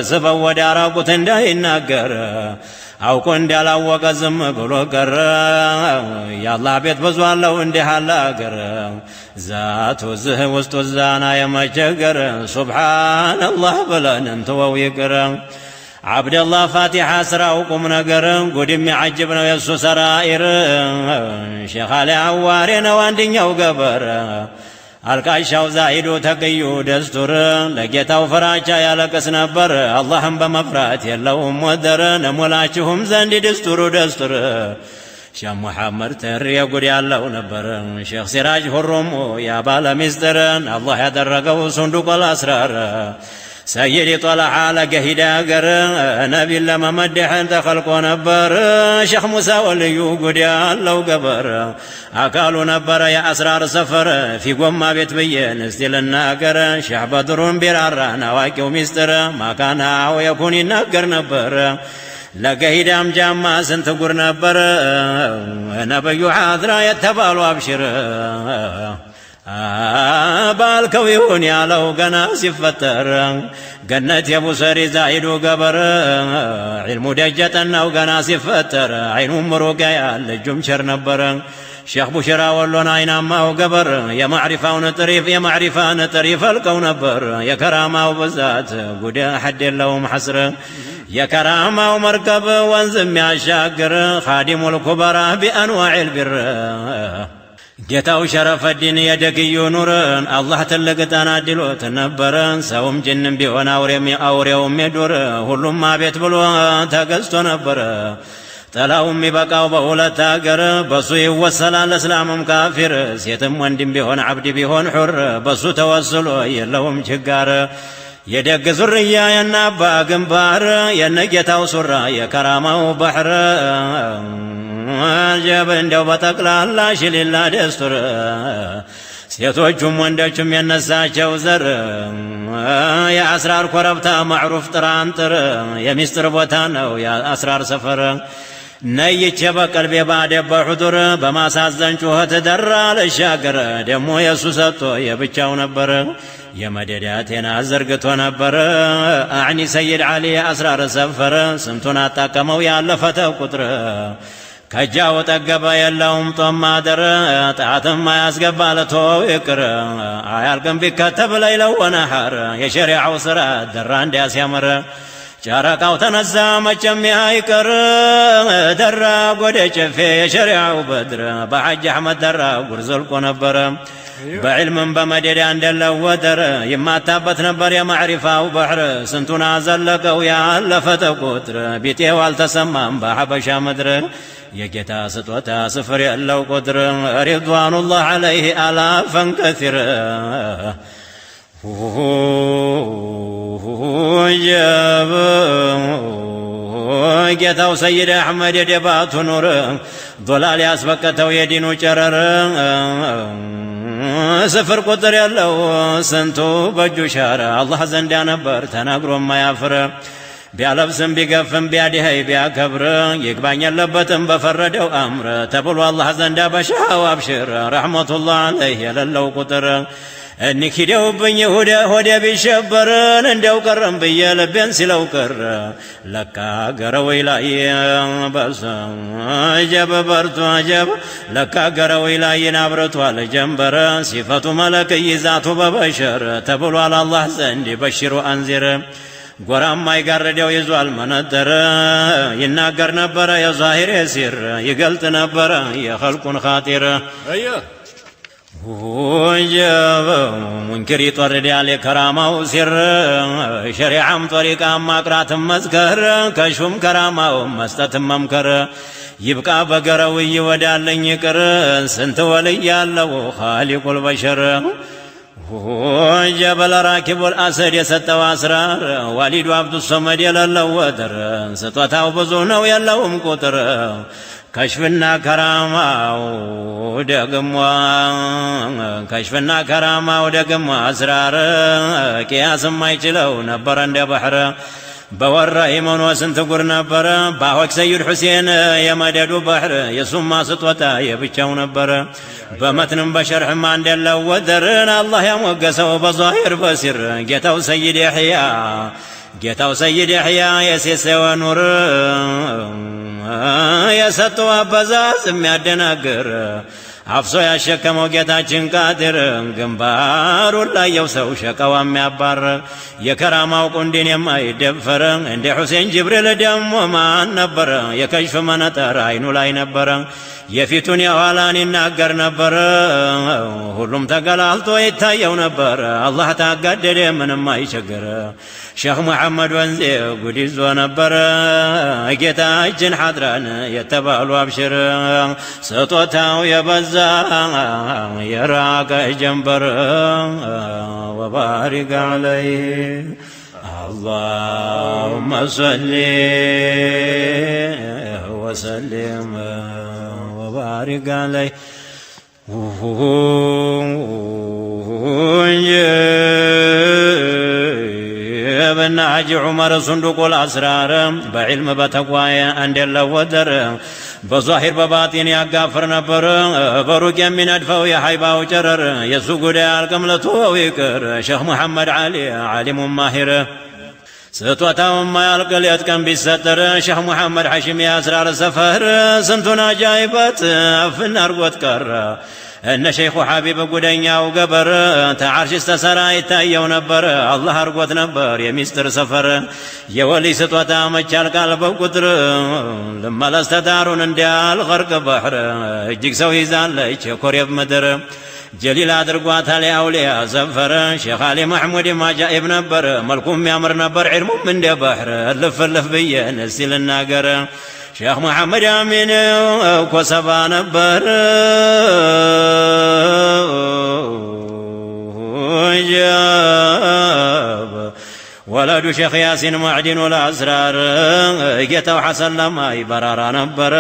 سبا ودارا قتن داي ناقر أو كن دالا وقزم بلو قر يا الله بيت بزوان لو اندي حالا قر ذات وزه وستوزانا يمجقر سبحان الله بلا ننتوو يقر عبد الله فاتحة سراوكم نقر قدم عجبنا يسو سرائر شيخ علي عوارين واندين يوقبر አልቃሻው ዛሂዱ ተቀዩ ደስቱር ለጌታው ፍራቻ ያለቅስ ነበር አላህን በመፍራት የለውም ወደረ ነሞላችሁም ዘንድ ደስቱር ሼህ መሐመድ ተር የጉድ ያለው ነበር ሼህ ሲራጅ ሁሩም ያ ባለ ሚስጥር አላህ ያደረገው ሱንዱቁል አስራር سيدي طلع على قهيدا قر نبي لما مدح دخلق نبر شيخ موسى وليو قديا لو قبر أكالوا نبر يا أسرار سفر في قوم بيت بيين استيل الناقر شيخ بدرون برار نواكي ومستر ما كان أو يكون الناقر نبر لقهيدا مجمع سنتقر نبر نبي حاضر يتبالوا أبشر بالكويون يا لو قنا سفتر قنت يا ابو سري زايد وقبر علم دجتنا وقنا سفتر عين مروقه يا الجمشر نبر شيخ بشرا ولون عين ما وقبر يا معرفه ونطريف يا معرفه نطريف الكون نبر يا كرامه وبزات قد حد لهم حسر يا كرامه ومركب وانزم يا شاكر خادم الكبرى بانواع البر ጌታው ሸረፈዲን የደግዩ ኑርን አላህ ትልቅ ተናድሎት ነበረን ሰውም ጅንም ቢሆን አውሬውም የዱር ሁሉም አቤት ብሎ ተገዝቶ ነበረ ጠላውም ይበቃው በሁለት አገር በሱ ይወሰላል እስላምም ካፊር ሴትም ወንድም ቢሆን አብድ ቢሆን ሑር በሱ ተወስሎ የለውም ችጋር የደግ ዙርያ የናባ ግንባር የነጌታው ሱራ የከራማው ባህር جاب እንደው በጠቅላላ ሽሊላ ደስቱር ሴቶቹም ወንዶቹም የነሳቸው ዘር የአስራር ኮረብታ ማዕሩፍ ጥራንጥር የሚስጥር ቦታ ነው የአስራር ሰፈር ነይቼ በቀልቤ ባደበ ሑዱር በማሳዘን ጩኸት ደራ ለሻገር ደሞ የሱ ሰጥቶ የብቻው ነበር የመደዳቴን አዘርግቶ ነበር አዕኒ ሰይድ ዓሊ የአስራር ሰፈር ስንቱን አጣቀመው ያለፈተ ቁጥር ከጃው ጠገበ የለውም ጦማደር ጣትም አያስገባ ለተወው ይቅር አያልቅም ቢከተብ ለይለው ወነሐር የሸሪዓው ስራ ደራ እንዲያስያምር ጨረቃው ተነሳ መቼም አይቀር ደራ ጎደ ጨፌ የሸሪዓው በድር በሐጅ አሕመድ ደራ ጉር ዘልቆ ነበር በዕልምም በመደዳ እንደለወደር ይማታበት ነበር የማዕሪፋው ባህር ስንቱን አዘለቀው ያለፈተ ቁጥር ቢጤው አልተሰማም በሐበሻ ምድር የጌታ ስጦታ ስፍር የለው ቁጥር ሪድዋኑላህ ዐለይህ አላፈን ከሲር ጌታው ሰይድ አሕመድ የደባቱ ኑር ዶላል ያስበቀተው የዲኑ ጨረር ስፍር ቁጥር ያለው ስንቱ በእጁ ሻረ አላህ ዘንዳ ነበር ተናግሮ ማያፍር ቢያለብስም ቢገፍም ቢያድኸይ ቢያከብር ይግባኝ የለበትም በፈረደው አምር ተብሎ አላህ ዘንዳ በሻው አብሽር ረሕመቱላህ ዐለይህ የሌለው ቁጥር እኒክ ሂደውብኝ ሆዴ ቢሸበርን እንደው ቀረም ብዬ ልቤን ሲለው ቅር ለካ ገረወይ ላይ በርሶ አጀብ በርቱ አጀብ ለካ ገረወይ ላይን አብርቷል ጀንበር ሲፈቱ መለክ ይዛቱ በበሸር ተብሏል አላህ ዘንድ በሽሩ አንዚር ጎራማ ይጋረደው ይዟል መነጠር ይናገር ነበረ የዛሂር የሲር ይገልጥ ነበረ የኸልቁን ኻጢር وجب منكر يطرد على كرامه وسر شريعة طريقة مقرات مذكر كشوم كرامه مستتم ممكر يبقى بقروي ودال يكر سنت ولي الله خالق البشر وجبل راكب الأسد يستوى أسرار والد عبد الصمد يلا ودر ستوتاو بزونه يلهم قطر كشفنا كرامة ودقموا كشفنا كرامة ودقموا أسرار كياس ما يجلو نبرا دي بحر بورا إيمان وسنت قر نبرا باوك سيد حسين يا مدد بحر يسمى سطوتا يبتشو نبرا بمتن بشر حمان دلو ودرنا الله يموقسوا بظاهر بسر جيتو سيد يحيى جيتو سيد يحيى يسيسي ونور የሰጠው አበዛዝ የሚያደናግር አፍሶ ያሸከመው ጌታችን ቃድር ግንባሩን ላየው ሰው ሸቀዋ የሚያባር የከራማው ቁንዲን የማይደፈር እንደ ሁሴን ጅብሪል ደሞ ማን ነበረ የከሽፍ መነጠር አይኑ ላይ ነበረ የፊቱን የኋላን ይናገር ነበረ ሁሉም ተገላልጦ ይታየው ነበር አላህ ታጋደደ ምንም አይቸገረ ሼኽ መሐመድ ወንዜ ጉድ ይዞ ነበረ ጌታችን ሐድራን የተባሉ አብሽር ስጦታው የበዛ የራቀ ጀንበር ወባሪክ ዐለይህ اللهم صل وسلم وبارك عليه ابن حج عمر صندوق الأسرار بعلم بتقوى عند الله ودر بظاهر بباطن يغفر نبر بروك من ادفو يا حيبا وجرر يسوق دال قملته ويكر شيخ محمد علي عالم ماهر ستوتاو ما يلقل يتكن بيستر شيخ محمد حشيم يا اسرار سفر سنتنا جايبت في النار وتكر ان شيخ حبيب قدنيا وقبر تعرش استسرى يتايو نبر الله ارقوت نبر يا مستر سفر يا ولي ستوتا مچال قلب قدر لما لاستدارون اندال غرق بحر اجيك سو يزال ليش كوريب مدر جليل ادرقوات علي اولياء زفر شيخ علي محمود ما جائب نبر ملكم يامر نبر علم من دي بحر لف بيه نسيل الناقر شيخ محمد امين كوسبا نبر جاب ولد شيخ ياسين معدن والاسرار جيتو حسن لما يبرر نبر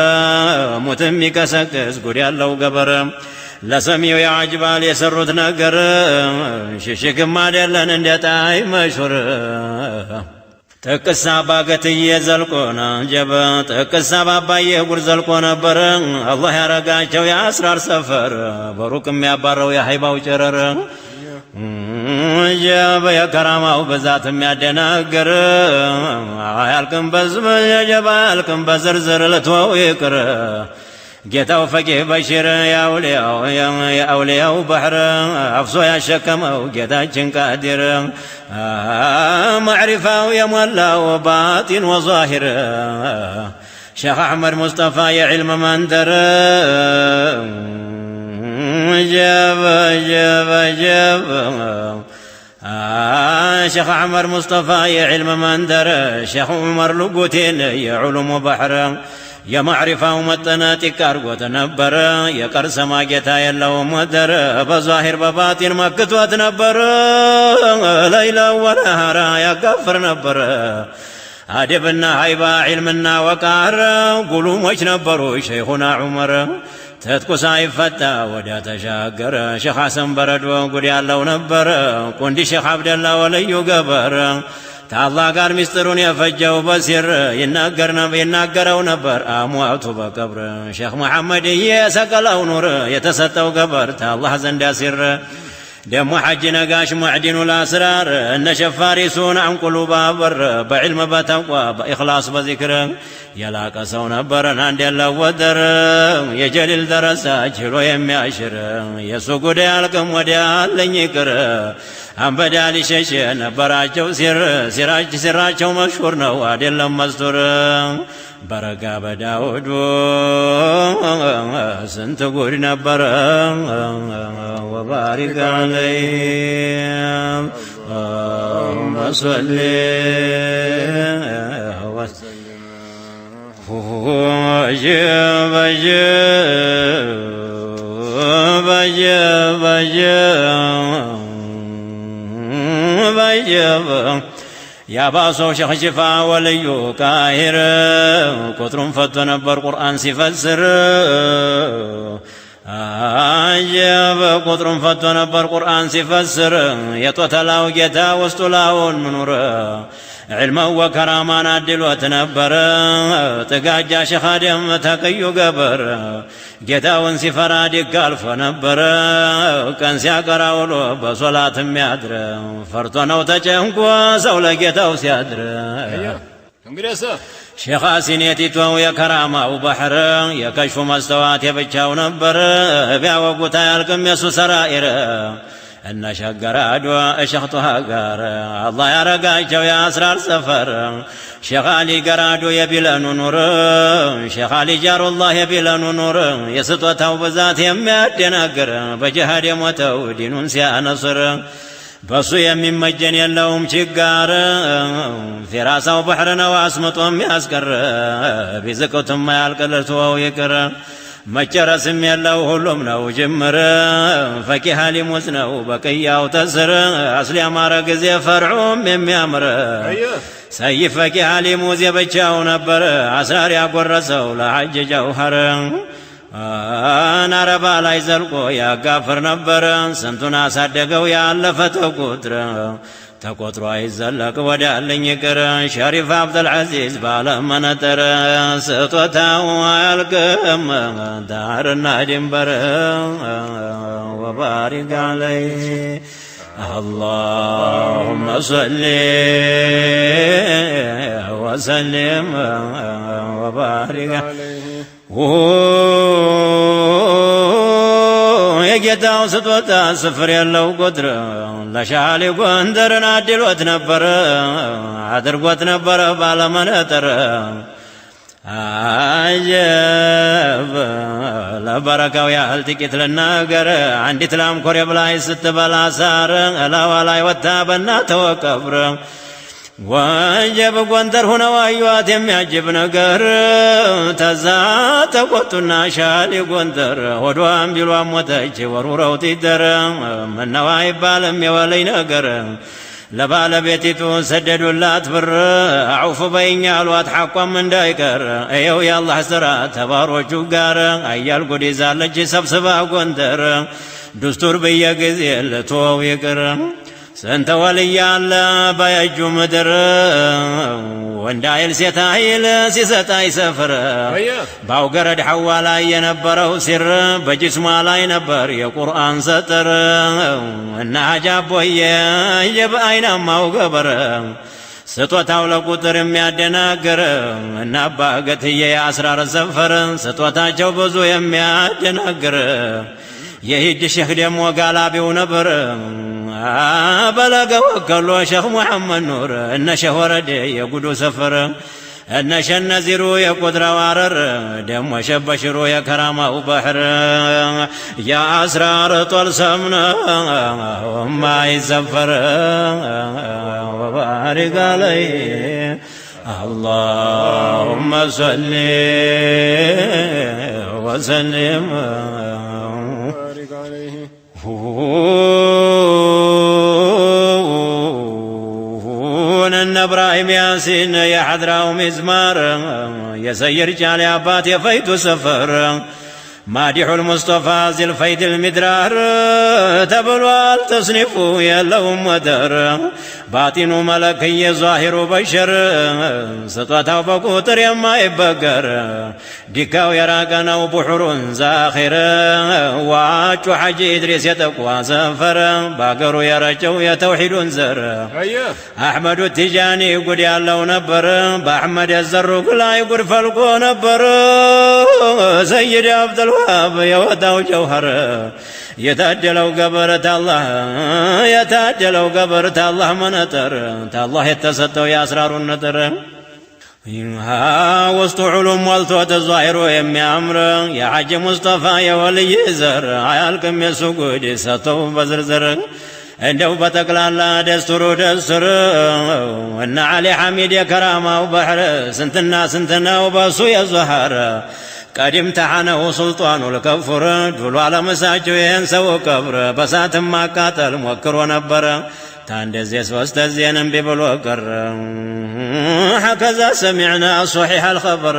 متمي كسكس قول يالو قبر لسميو يا عجبال يسرت نقر ششك ما دلن اندتاي مشهور تكسا باقتي زلقونا جب تكسا بابايه قر زلقونا برن الله يرقاچو يا اسرار سفر بروكم يا بارو يا حيباو چرر جب يا كراماو بذات የሚያደናግር አያልቅም በዝም ጀባ አያልቅም በዝርዝር ለተወው ይቅር ጌታው ፈቂህ በሽር የአውሊያው ባህር አፍሶ ያሸከመው ጌታችን ቃድር ማዕሪፋው የሞላው ባጢን ወዛሂር ሼኽ አሕመድ ሙስጠፋ የዕልም መንደር ጀበ ሼኽ አሕመድ ሙስጠፋ የዕልም መንደር ሼኽ ዑመር ልጉቴን የዑሉሙ ባህር የማዕሪፋው መጠናጢቅ አርጎት ነበር የቀርሰማ ጌታ የለውም ወደር በዛሂር በባጢን መክቶት ነበር ለይላ ወነሃራ ያጋፍር ነበር አደብና ሃይባ ዒልምና ወቃር ጉሉሞች ነበሩ ሸይኹና ዑመር ትጥቁ ሳይፈታ ወዲያ ተሻገረ ሼኽ ሐሰን በረዶ ጉድ ያለው ነበር ቁንዲ ሼኽ አብደላ ወልዩ ገበር ታላህ ጋር ሚስጥሩን የፈጀው በሲር ይናገረው ነበር አሟቱ በቀብር ሼኽ መሐመድ የሰቀለው ኑር የተሰጠው ገበር ታላህ ዘንድ ያሲር دم حج نقاش معدن الأسرار إن شفارسون عن قلوب بر بعلم بتقوى بإخلاص بذكر يلاك سون برن عند الله ودر يجلل درسا جلو يمياشر يسوق ديالكم وديال لنيكر أم بدال شيء نبراجو سراج سراجو مشهور نواد لهم مستور بركة بداود سنت قول نبر وبارك عليهم اللهم صل وسلم وجب يا باسو شيخ شفا وليو كاهر قطرم فتو نبر قرآن سيفسر عجب قطرم فتو نبر قرآن سيفسر يتوتلاو جتا وستلاون منور علما وكرامان عدل وتنبر تقاجا شيخ آدم تقيو قبر جتاون سفرا دقال فنبر كان سيقرا ولو بصلاة ميادر فرطنا وتجنكوا سولا جتاو سيادر شيخ سينيتي تو يا كرامة وبحر يا كشف مستوات يبتشاو نبر بيع وقوتا يلقم يسو سرائر أن شقر أدوى أشخطها قار الله يا رقاجو يا أسرار سفر شغالي قرادو يبيلن نور شغالي جار الله يبيلن نور يسطوته بذات يميادنا قر بجهد يموتو دينون سيا نصر بصو يمين مجن يلوم شقار في راسه بحرنا واسمطهم ياسكر بزكوتهم ما يالقلرتوا ويكر مجرسم يلو هلوم نو جمر فكي حالي موزنو بكياو تسر أصلي أمارا قزي فرعوم مميامر سيف فكي حالي موزي بچاو نبر أسرار يقول رسو لحج جوهر أنا ربا لا يزلقو يا قافر نبر سنتنا صدقو يا ألفتو قدر تقطر عزلك ودعلن يكر شريف عبد العزيز بالمنتر سطوتا والقم دارنا جنبر وبارك عليه اللهم صل وسلم وبارك عليه የጌታው ስጦታ ስፍር የለው ቁጥር ለሻሊ ጎንደርን አድሎት ነበር አድርጎት ነበር ባለመነጥር አጀብ ለበረካው ያህል ጥቂት ልናገር አንዲት ላም ኮሬብ ላይ ስትበላ ሳር እላዋ ላይ ወጣ በእናትዋ ቀብር ወጀብ ጎንደር ሆነው አዩዋት የሚያጅብ ነገር ተዛ ተቆጡና ሻሊ ጎንደር ሆዷን ቢሏን ሞተች ወሩረው ትደረ ምነው አይባልም የወለይ ነገር ለባለቤቲቱ ሰደዱላት ብር አውፍ በይኝ አሏት ሐቋም እንዳይቀር እየው የአላህ ሥራ ተባሮቹ ጋር አያል ጉድ ይዛለች ሰብስባ ጎንደር ዱስቱር በየጊዜ ልትወው ይቅር سنت ولي الله بيجو مدر وندايل سيتايل سيستاي سفر باو قرد حوالا ينبره سر بجسم لا ينبر يا قرآن ستر النا جاب ويجب أين ماو قبر ستوتاو لقطر ميادناقر النا باقت هي أسرار السفر ستوتا جوبزو يميادناقر يهيد الشيخ ديم وقالا بيو نبر بلغ وكلو شيخ محمد نور ان شيخ ورد يقودو سفر ان شنزيرو يقدر وارر دم وشبشرو يا كرامه وبحر يا اسرار طول سمنا وما يسفر وبارك عليه اللهم صل وسلم وبارك عليه إن إبراهيم يا ياسين يا حضراو مزمار يسير جالي عبات يفيت سفر مادح المصطفى ذي الفيد المدرار تبلوال تصنفوا يلهم ودر باطن ملكي ظاهر بشر سطوته بقطر يما يبقر ديكاو يراقنا وبحر زاخر واجو حج إدريس يتقوى زفر باقر يرجو يتوحيد زر أحمد التجاني يقول يالله نبر بأحمد الزروق لا يقول فلقو نبر سيد عبد الوهاب يوداو جوهر يتأجلوا قبرت الله يتأجلوا قبرت الله منطر الله يتسطوا يا أسرار النطر وسط علوم والتوت الظاهر ويمي عمر يا حج مصطفى يا ولي زر عيالكم يسوقود سطوا بزرزر عندو بتقلالا دستور دستر وإن علي حميد يا كرامة وبحر سنتنا وباسو يا زهر قدم تحانه سلطان الكفر دولو على مساجو ينسو كبر بسات ما قاتل موكر نبر تاندزيس واستزين ببلو قر هكذا سمعنا صحيح الخبر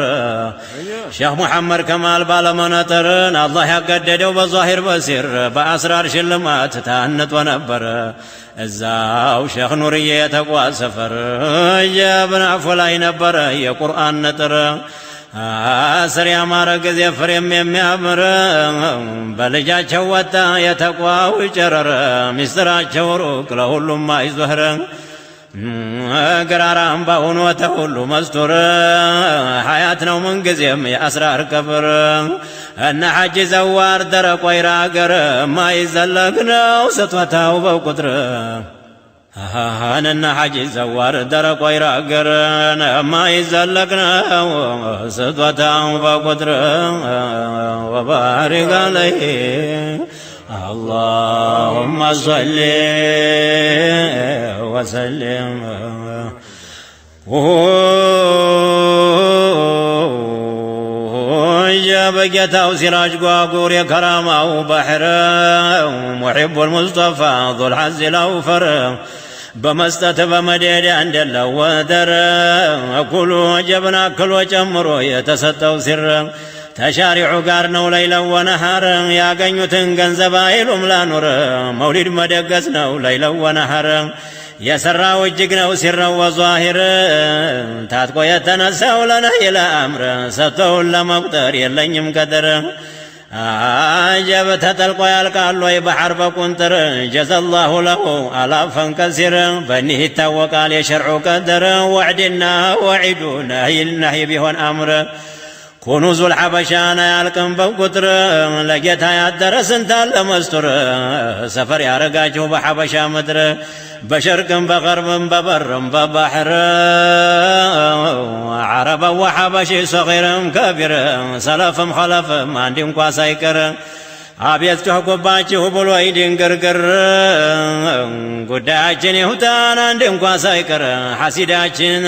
شيخ محمد كمال بالمنطر الله يقددو بظاهر بصير بأسرار شلمات تهنت ونبر الزاو شيخ نورية تقوى سفر جابنا فلاي نبر يا قرآن نتر አስር ያማረ ጊዜ ፍሬም የሚያምር በልጃቸው ወጣ የተቋው ጨረረ ሚስጥራቸው ሩቅ ለሁሉም አይዞህረ ገራራም ባሁን ወተሁሉ መስቶር ሐያት ነው ምንጊዜም የአስራር ቀብር እነ ሐጅ ዘዋር ደረቅ ወይራ አገር ማይዘለቅ ነው ስጦታው በቁጥር أنا حج زوار درق ويراقر ما يزلقنا سطوته بقدر وبارك عليه اللهم صل وسلم جاب جتاو سراج قاقور يا كرامة وبحر محب المصطفى ذو الحز الأوفر بمستة بمديد عند الله ودر أكلوا جبنا كل وجمرو يتسطوا سر تشارع قارنو ليلا ونهار يا قنيوتن قنزبائلهم لا نور مولد مدقسنو ليلا ونهار يسرى وجقنا سرا وظاهر تاتقو يتنسى لنا إلى أمر ستو لمقدر يلنم قدر عجب تتلقى يالقالو بحر بكنتر جزا الله له ألافا كثيرا فانه التوقع لشرع قدر وعدنا وعدونا النهي بهن أمر كنوز الحبشانا يالكم بقدر لقيتها يدرس انت لمستر سفر يارقاجو بحبشا مدر بشرقم بغربم ببرم ببحر عربا وحبشي صغيرم كبيرم سلفم خلفم عندهم قاسايكر አቤት ጮህኩባችሁ ብሎ ይድንግርግር ጉዳያችን ይሁታን አንድ እንኳ ሳይቀር ሐሲዳችን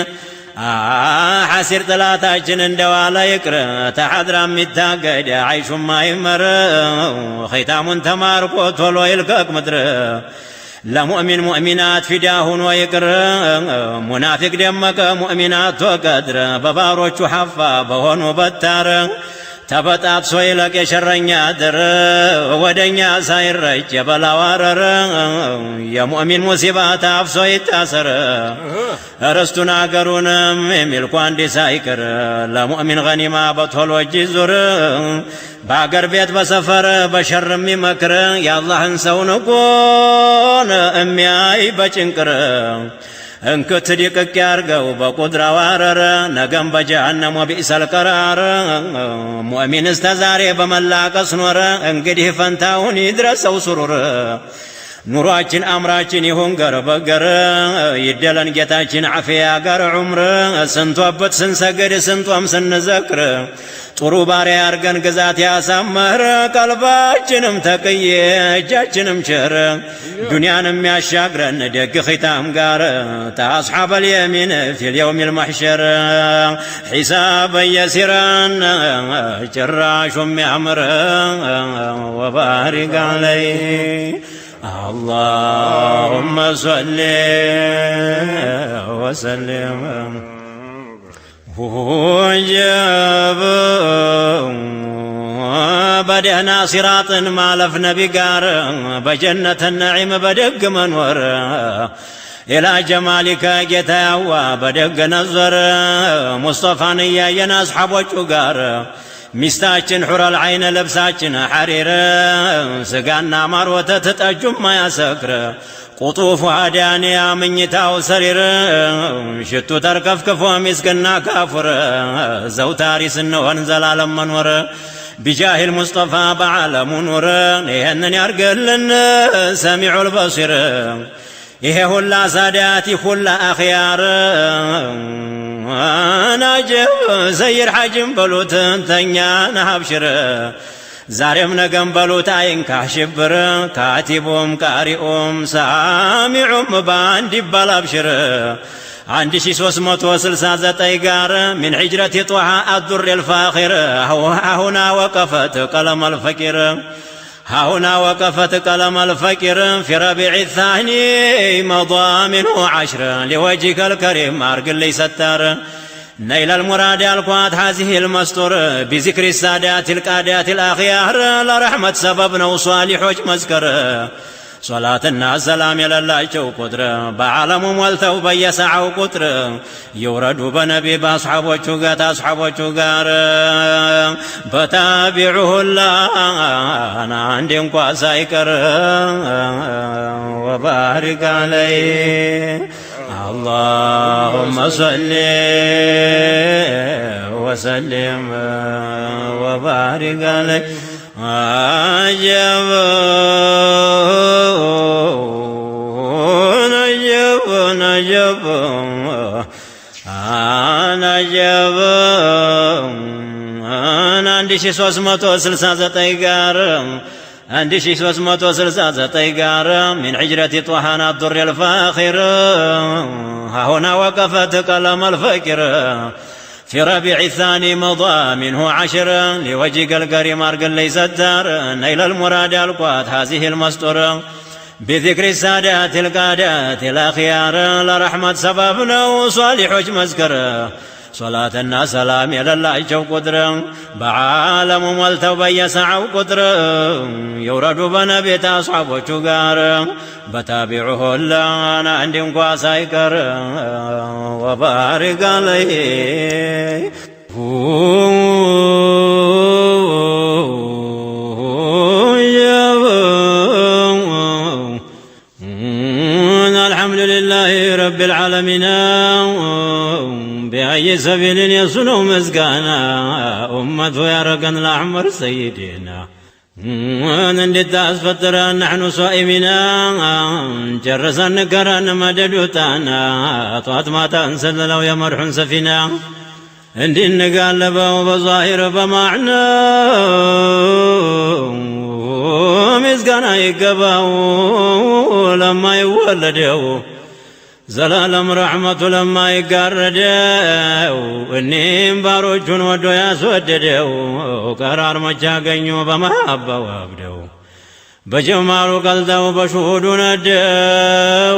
ሐሲር ጥላታችን እንደዋለ ይቅር ተሐድራ የሚታገድ አይሹም አይመር ኺታሙን ተማርቆ ቶሎ ይልቀቅ ምድር ለሙእሚን ሙእሚናት ፊዳ ሆኖ ይቅር ሙናፊቅ ደመቀ ሙእሚናት ወቀድር በባሮቹ ሐፋ በሆኑ በታር ተበጣጥሶ ይለቅ የሸረኛ ድር ወደኛ ሳይረጭ የበላዋረረ የሙእሚን ሙሲባ ታፍሶ ይታሰር ርስቱን አገሩንም የሚልኩ አንዲ ሳይቅር ለሙእሚን ገኒማ በቶሎ እጅ ዙር በአገር ቤት በሰፈር በሸር የሚመክር የአላህን ሰው ንቆን የሚያይ በጭንቅር እንክት ዲቅቅ ያርገው በቁድራ ዋረረ ነገም በጀሃነም ወቢእሰል ቀራር ሙእሚን እስተ ዛሬ በመላቀስ ኖረ እንግዲህ ፈንታውን ይድረሰው ሱሩር ኑሯችን አምራችን ይሁን ገር በገር ይደለን ጌታችን አፍያ ጋር ዑምር ስንቶበት ስንሰግድ ስንጦም ስንዘክር ጥሩ ባሪያ ያርገን ግዛት ያሳመረ ቀልባችንም ተቅዬ እጃችንም ቸር ዱንያንም ያሻግረን ደግ ኺታም ጋር ተአስሓበ ልየሚን ፊ ልየውም ልመሕሸር ሒሳበ የሲራን ጭራሹም ያምር ወባሪክ ዓለይህ اللهم صل وسلم وجاب بدأنا صراط مالف نبي قار بجنة النعيم بدق منور إلى جمالك جتاوى بدق نظر مصطفى نياينا أصحاب وجوقار مستاچن حور العين لبساچن حرير سقانا مروة تتأجم ما يسكر قطوف عدانيا من يتاو سرير شتو تركف كفو مسكنا كافر زوتاري سنو انزل على منور بجاه المصطفى بعالم نور يهنن يرقلن سميع البصير إيه هلا ساداتي خلا أخيار ناجب سير حجم بلوت تنيا نهبشر زارم نقم بلوت عينكا شبر كاتبهم قارئهم سامعهم باندي بلابشر عندي شي 360 طيقار من حجرة طوحة الدر الفاخر هنا وقفت قلم الفكر هنا وقفت قلم الفكر في ربيع الثاني مضى منه 10 لوجهك الكريم أرقل لي ستار نيل المراد القوات هذه المستور بذكر السادات القادات الأخيار لرحمة سببنا وصالح مذكر صلاتنا السلام إلى الله قدر بعالم مولتو بيسعو قدر يوردوا بنبي بأصحاب وشوقات أصحاب وشوقار بتابعه الله أنا عندي قاسايكر وبارك عليه اللهم صل وسلم وبارك عليه عجب نجب نجب أنا عندي شي 369 قار عندي شي 369 قار من حجرة طحانا الضر الفاخر ها هنا وقفت قلم الفكر في ربيع الثاني مضى منه 10 لوجهك الكريم أرقل ليس الدار نيل المراد القوات هذه المستورة بذكر السادات القادات الأخيار لرحمة سببنا وصالح مذكر صلاتنا سلام إلى الله قدر بعالم مولتو بيسعو قدر يورد بنبيت أصحاب وشقار بتابعه الله أنا عندي قاسايكر وبارك عليه الحمد لله رب العالمين بأي سبيل يصنو مسقانا أمته يا رقن الأحمر سيدنا نندت أسفتر نحن صائمنا جرسا نكرا مددوتانا طوات ما تنسل لو يمرح سفينا عندي نقالبه بظاهر بمعنى مسقانا يقبه لما يولده زلالم رحمة لما يقردو انيم باروجون ودو ياسوددو قرار مجاقنيو بمحبة وابدو بجمالو قلدو بشهودو ندو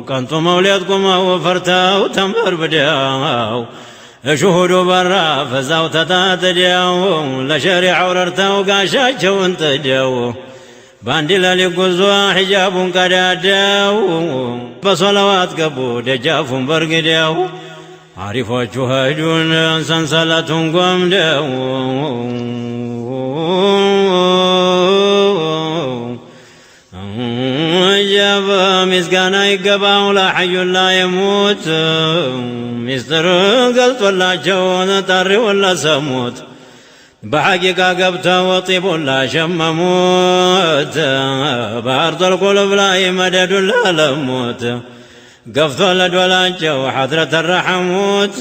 كنتو موليدكم وفرتاو تنبر بدو شهودو برا فزاو تتاتدو لشريع وررتاو قاشاچو انتدو باندي للقزوا حجاب قدادو بصلوات قبو دجاف برقدو عارفوا شهدون سنسلة قمدو جاب مسكانا يقباو لا حي لا يموت مستر قلت ولا جون طري ولا سموت بحقيقة قبته وطيب لا شمموت بأرض القلوب لا مدد لا لموت قفت ولد ولا جو حضرة الرحموت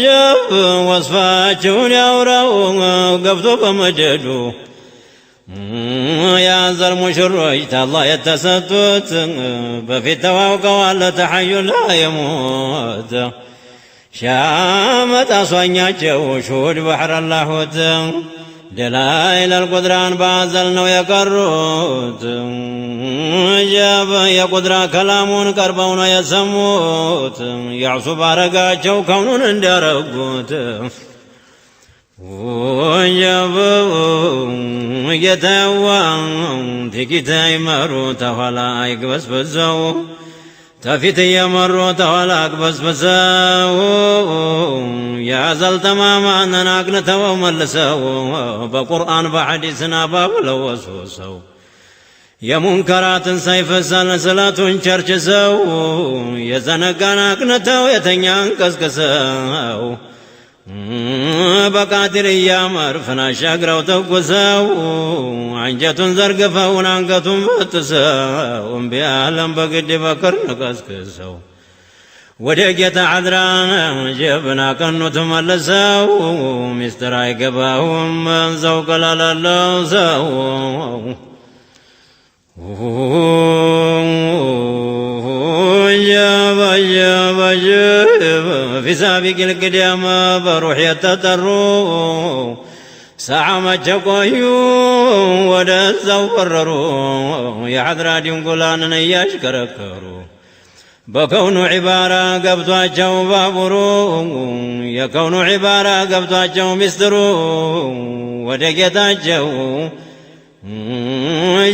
جاب وصفاتون يورو قفتو بمجدو يا زر مشرويت الله يتسدت بفتوى وقوال تحي لا يموت شامت أصوانياتشو شهود بحر الله دلائل القدران بازل نو يقروت جاب يقدرا كلامون كربون يسموت يعصو بارقاچو كونون اندرقوت وجاب يتوان تكتا يمرو تفلا يقبس بزو تفيت يمرو تفلا يقبس بزو يا زل تماما أننا نتو ملسو بقرآن بحديثنا بابلو وسوسو يا منكرات سيف السلسلة شرشسو يا زنقانا نتو يتنيان كسكسو بقاتل يا مرفنا شاقرو تقسو عنجة زرقفو نانقة فتسو بيعلم بقد بكر نكسكسو ودقيت عذران جبنا كنو تملسو مستراي قباهم من زوق لاللوسو جاب في سابق القدام بروح يتطروا ساعة ما تشقيو ودا زورروا يا حضرات ينقلان نياش كركروا بكون عبارة قبضواቸው بابرو يكون عبارة قبضواቸው مسترو ودقيتاቸው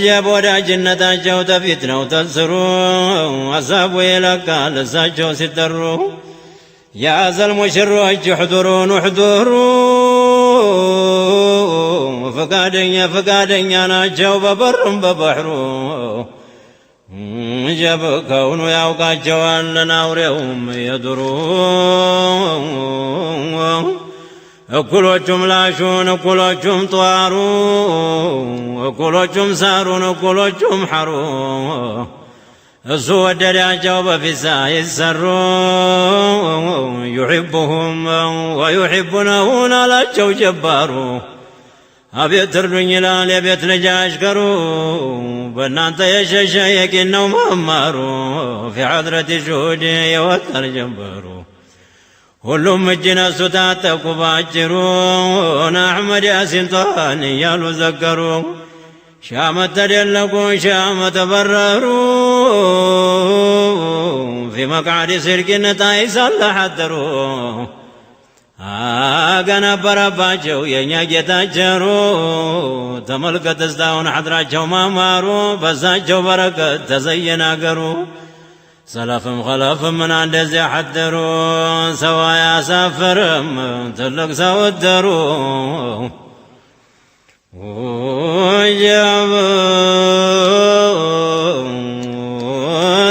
جاب ودا جنتاቸው تفيت ነው ተስሩ አሳቡ ይለቃል እሳቸው ሲጠሩ يا ذا المشروع احضروا نحضروا فقادኛ ናቸው በበርም በባህሩ جاب كونو ያውቃቸዋል ለናውሬውም የድሩ እኩሎቹም ላሹን እኩሎቹም ጧሩ እኩሎቹም ሳሩን እኩሎቹም ሐሩ እሱ ወደዳቸው በፊሳ ይሰሩ يحبهم ويحبونه ናላቸው ጀባሩ አቤት ትርዱኝ ይላል የቤት ልጅ አሽከሩ በእናንተ የሸሸ የቂን ነው መማሩ في حضرة الشهود يوتر ጀንበሩ ሁሉም እጅ ነሱ ታጠቁ ባጭሩ አሕመድ ያሲን ጧን እያሉ ዘከሩ ሻመት ተደለቁ ሻመት ተበረሩ في مقعد صدق ታይሳለ ሐደሩ አገነበረባቸው የኛ ጌታቸሩ ተመልከት እስታሁን ሐድራቸው ማማሩ በዛቸው በረከት ተዘየነ አገሩ ሰለፍም ኸለፍም ምን እንደዚያ ሐደሩ ሰው አያሳፍርም ትልቅ ሰው እደሩ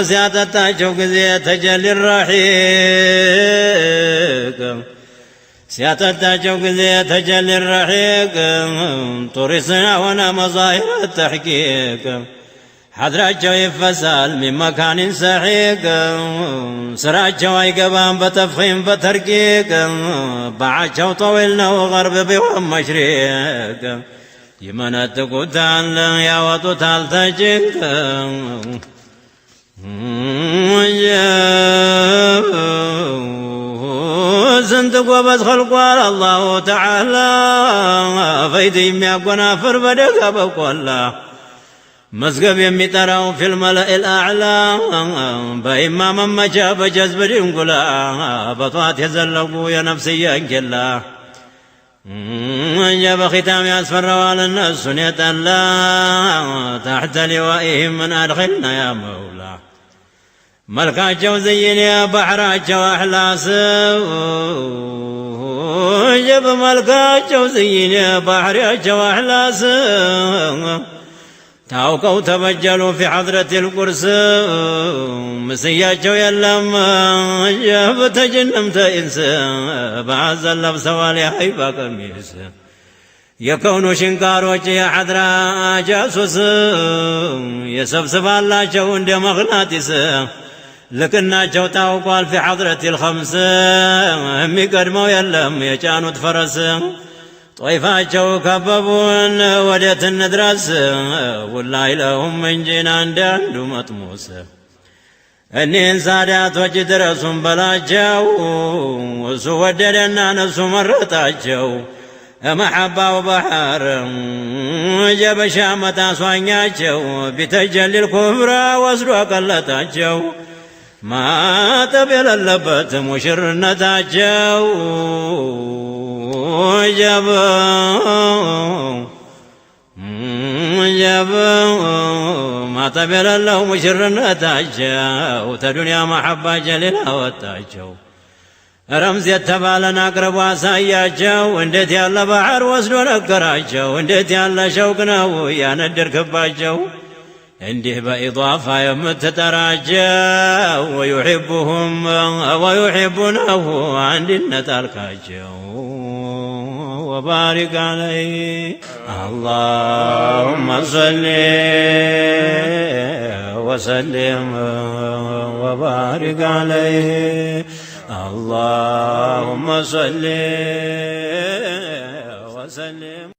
ሲያጠጣቸው ጊዜ ተጀሊ ረሒቅ ሲያጠጣቸው ጊዜ ተጀሊ ረሒቅ ጡሪስና ሆነ መዛሂር ተሕቂቅ ሐድራቸው ይፈሳል ሚን መካኒን ሰሒቅ ስራቸው አይገባም በተፍኺም በተርቂቅ ባዓቸው ጠዊል ነው ገርብ ቢሆን መሽሪቅ ይመነጥቁታል ያወጡታል ተጭንቅ ስንት ጎበዝ ኸልቋል አላሁ ተዓላ ፈይድ የሚያጎናፍር በደጋ በቆላ መዝገብ የሚጠራው ፊል መለኢል አዕላ በኢማ መመቻ በጀዝብ ድንጉላ በጧት የዘለቁ የነፍስያን ኬላ በኺታም ያስፈራዋል እነሱን የጠላ ታሕተ ሊዋኢህም ምን አድኺልና ያ መውላ መልካቸው ዝይን ባህራቸው አሕላስ በመልካቸው ዝይን ባህሪያቸው አሕላስ ታውቀው ተበጀሉ ፊ ሐድረት ልቁርስ ምስያቸው የለም በተጅንም ተኢንስ በአዘን ለብሰዋል የሀይባ ቀሚስ የከውኑ ሽንካሮች የሐድራ ጃሱስ የሰብስባላቸው እንደ መግናጢስ ልክናቸው ታውቋል ፊ ሐድረት ልኸምስ የሚቀድመው የለም የጫኑት ፈረስ ጦይፋቸው ከበቡን ወዴት እንድረስ ወላሂ ለሁም እንጂና እንዳንዱ መጥሙስ እኒህን ሳዳቶች ድረሱን በላቸው እሱ ወደደና ነሱ መረጣቸው محبة وبحر جاب شامة أسوانياتشو بتجلي الكفر واسلو قلتاتشو ما تبيل اللبت مشر نتاتشو جاب ما تبيل الله مشر نتاتشو تدنيا محبة جليلة وتاتشو رمز يتبالن أقرب واساياجو اندت يالا بحر وصلو نقراجو اندت يالا شوقناو يا ندر كباجو انده بإضافة يمتتراجو ويحبهم ويحبونه عند النتالكاجو وبارك عليه اللهم صل وسلم وبارك عليه اللهم صل وسلم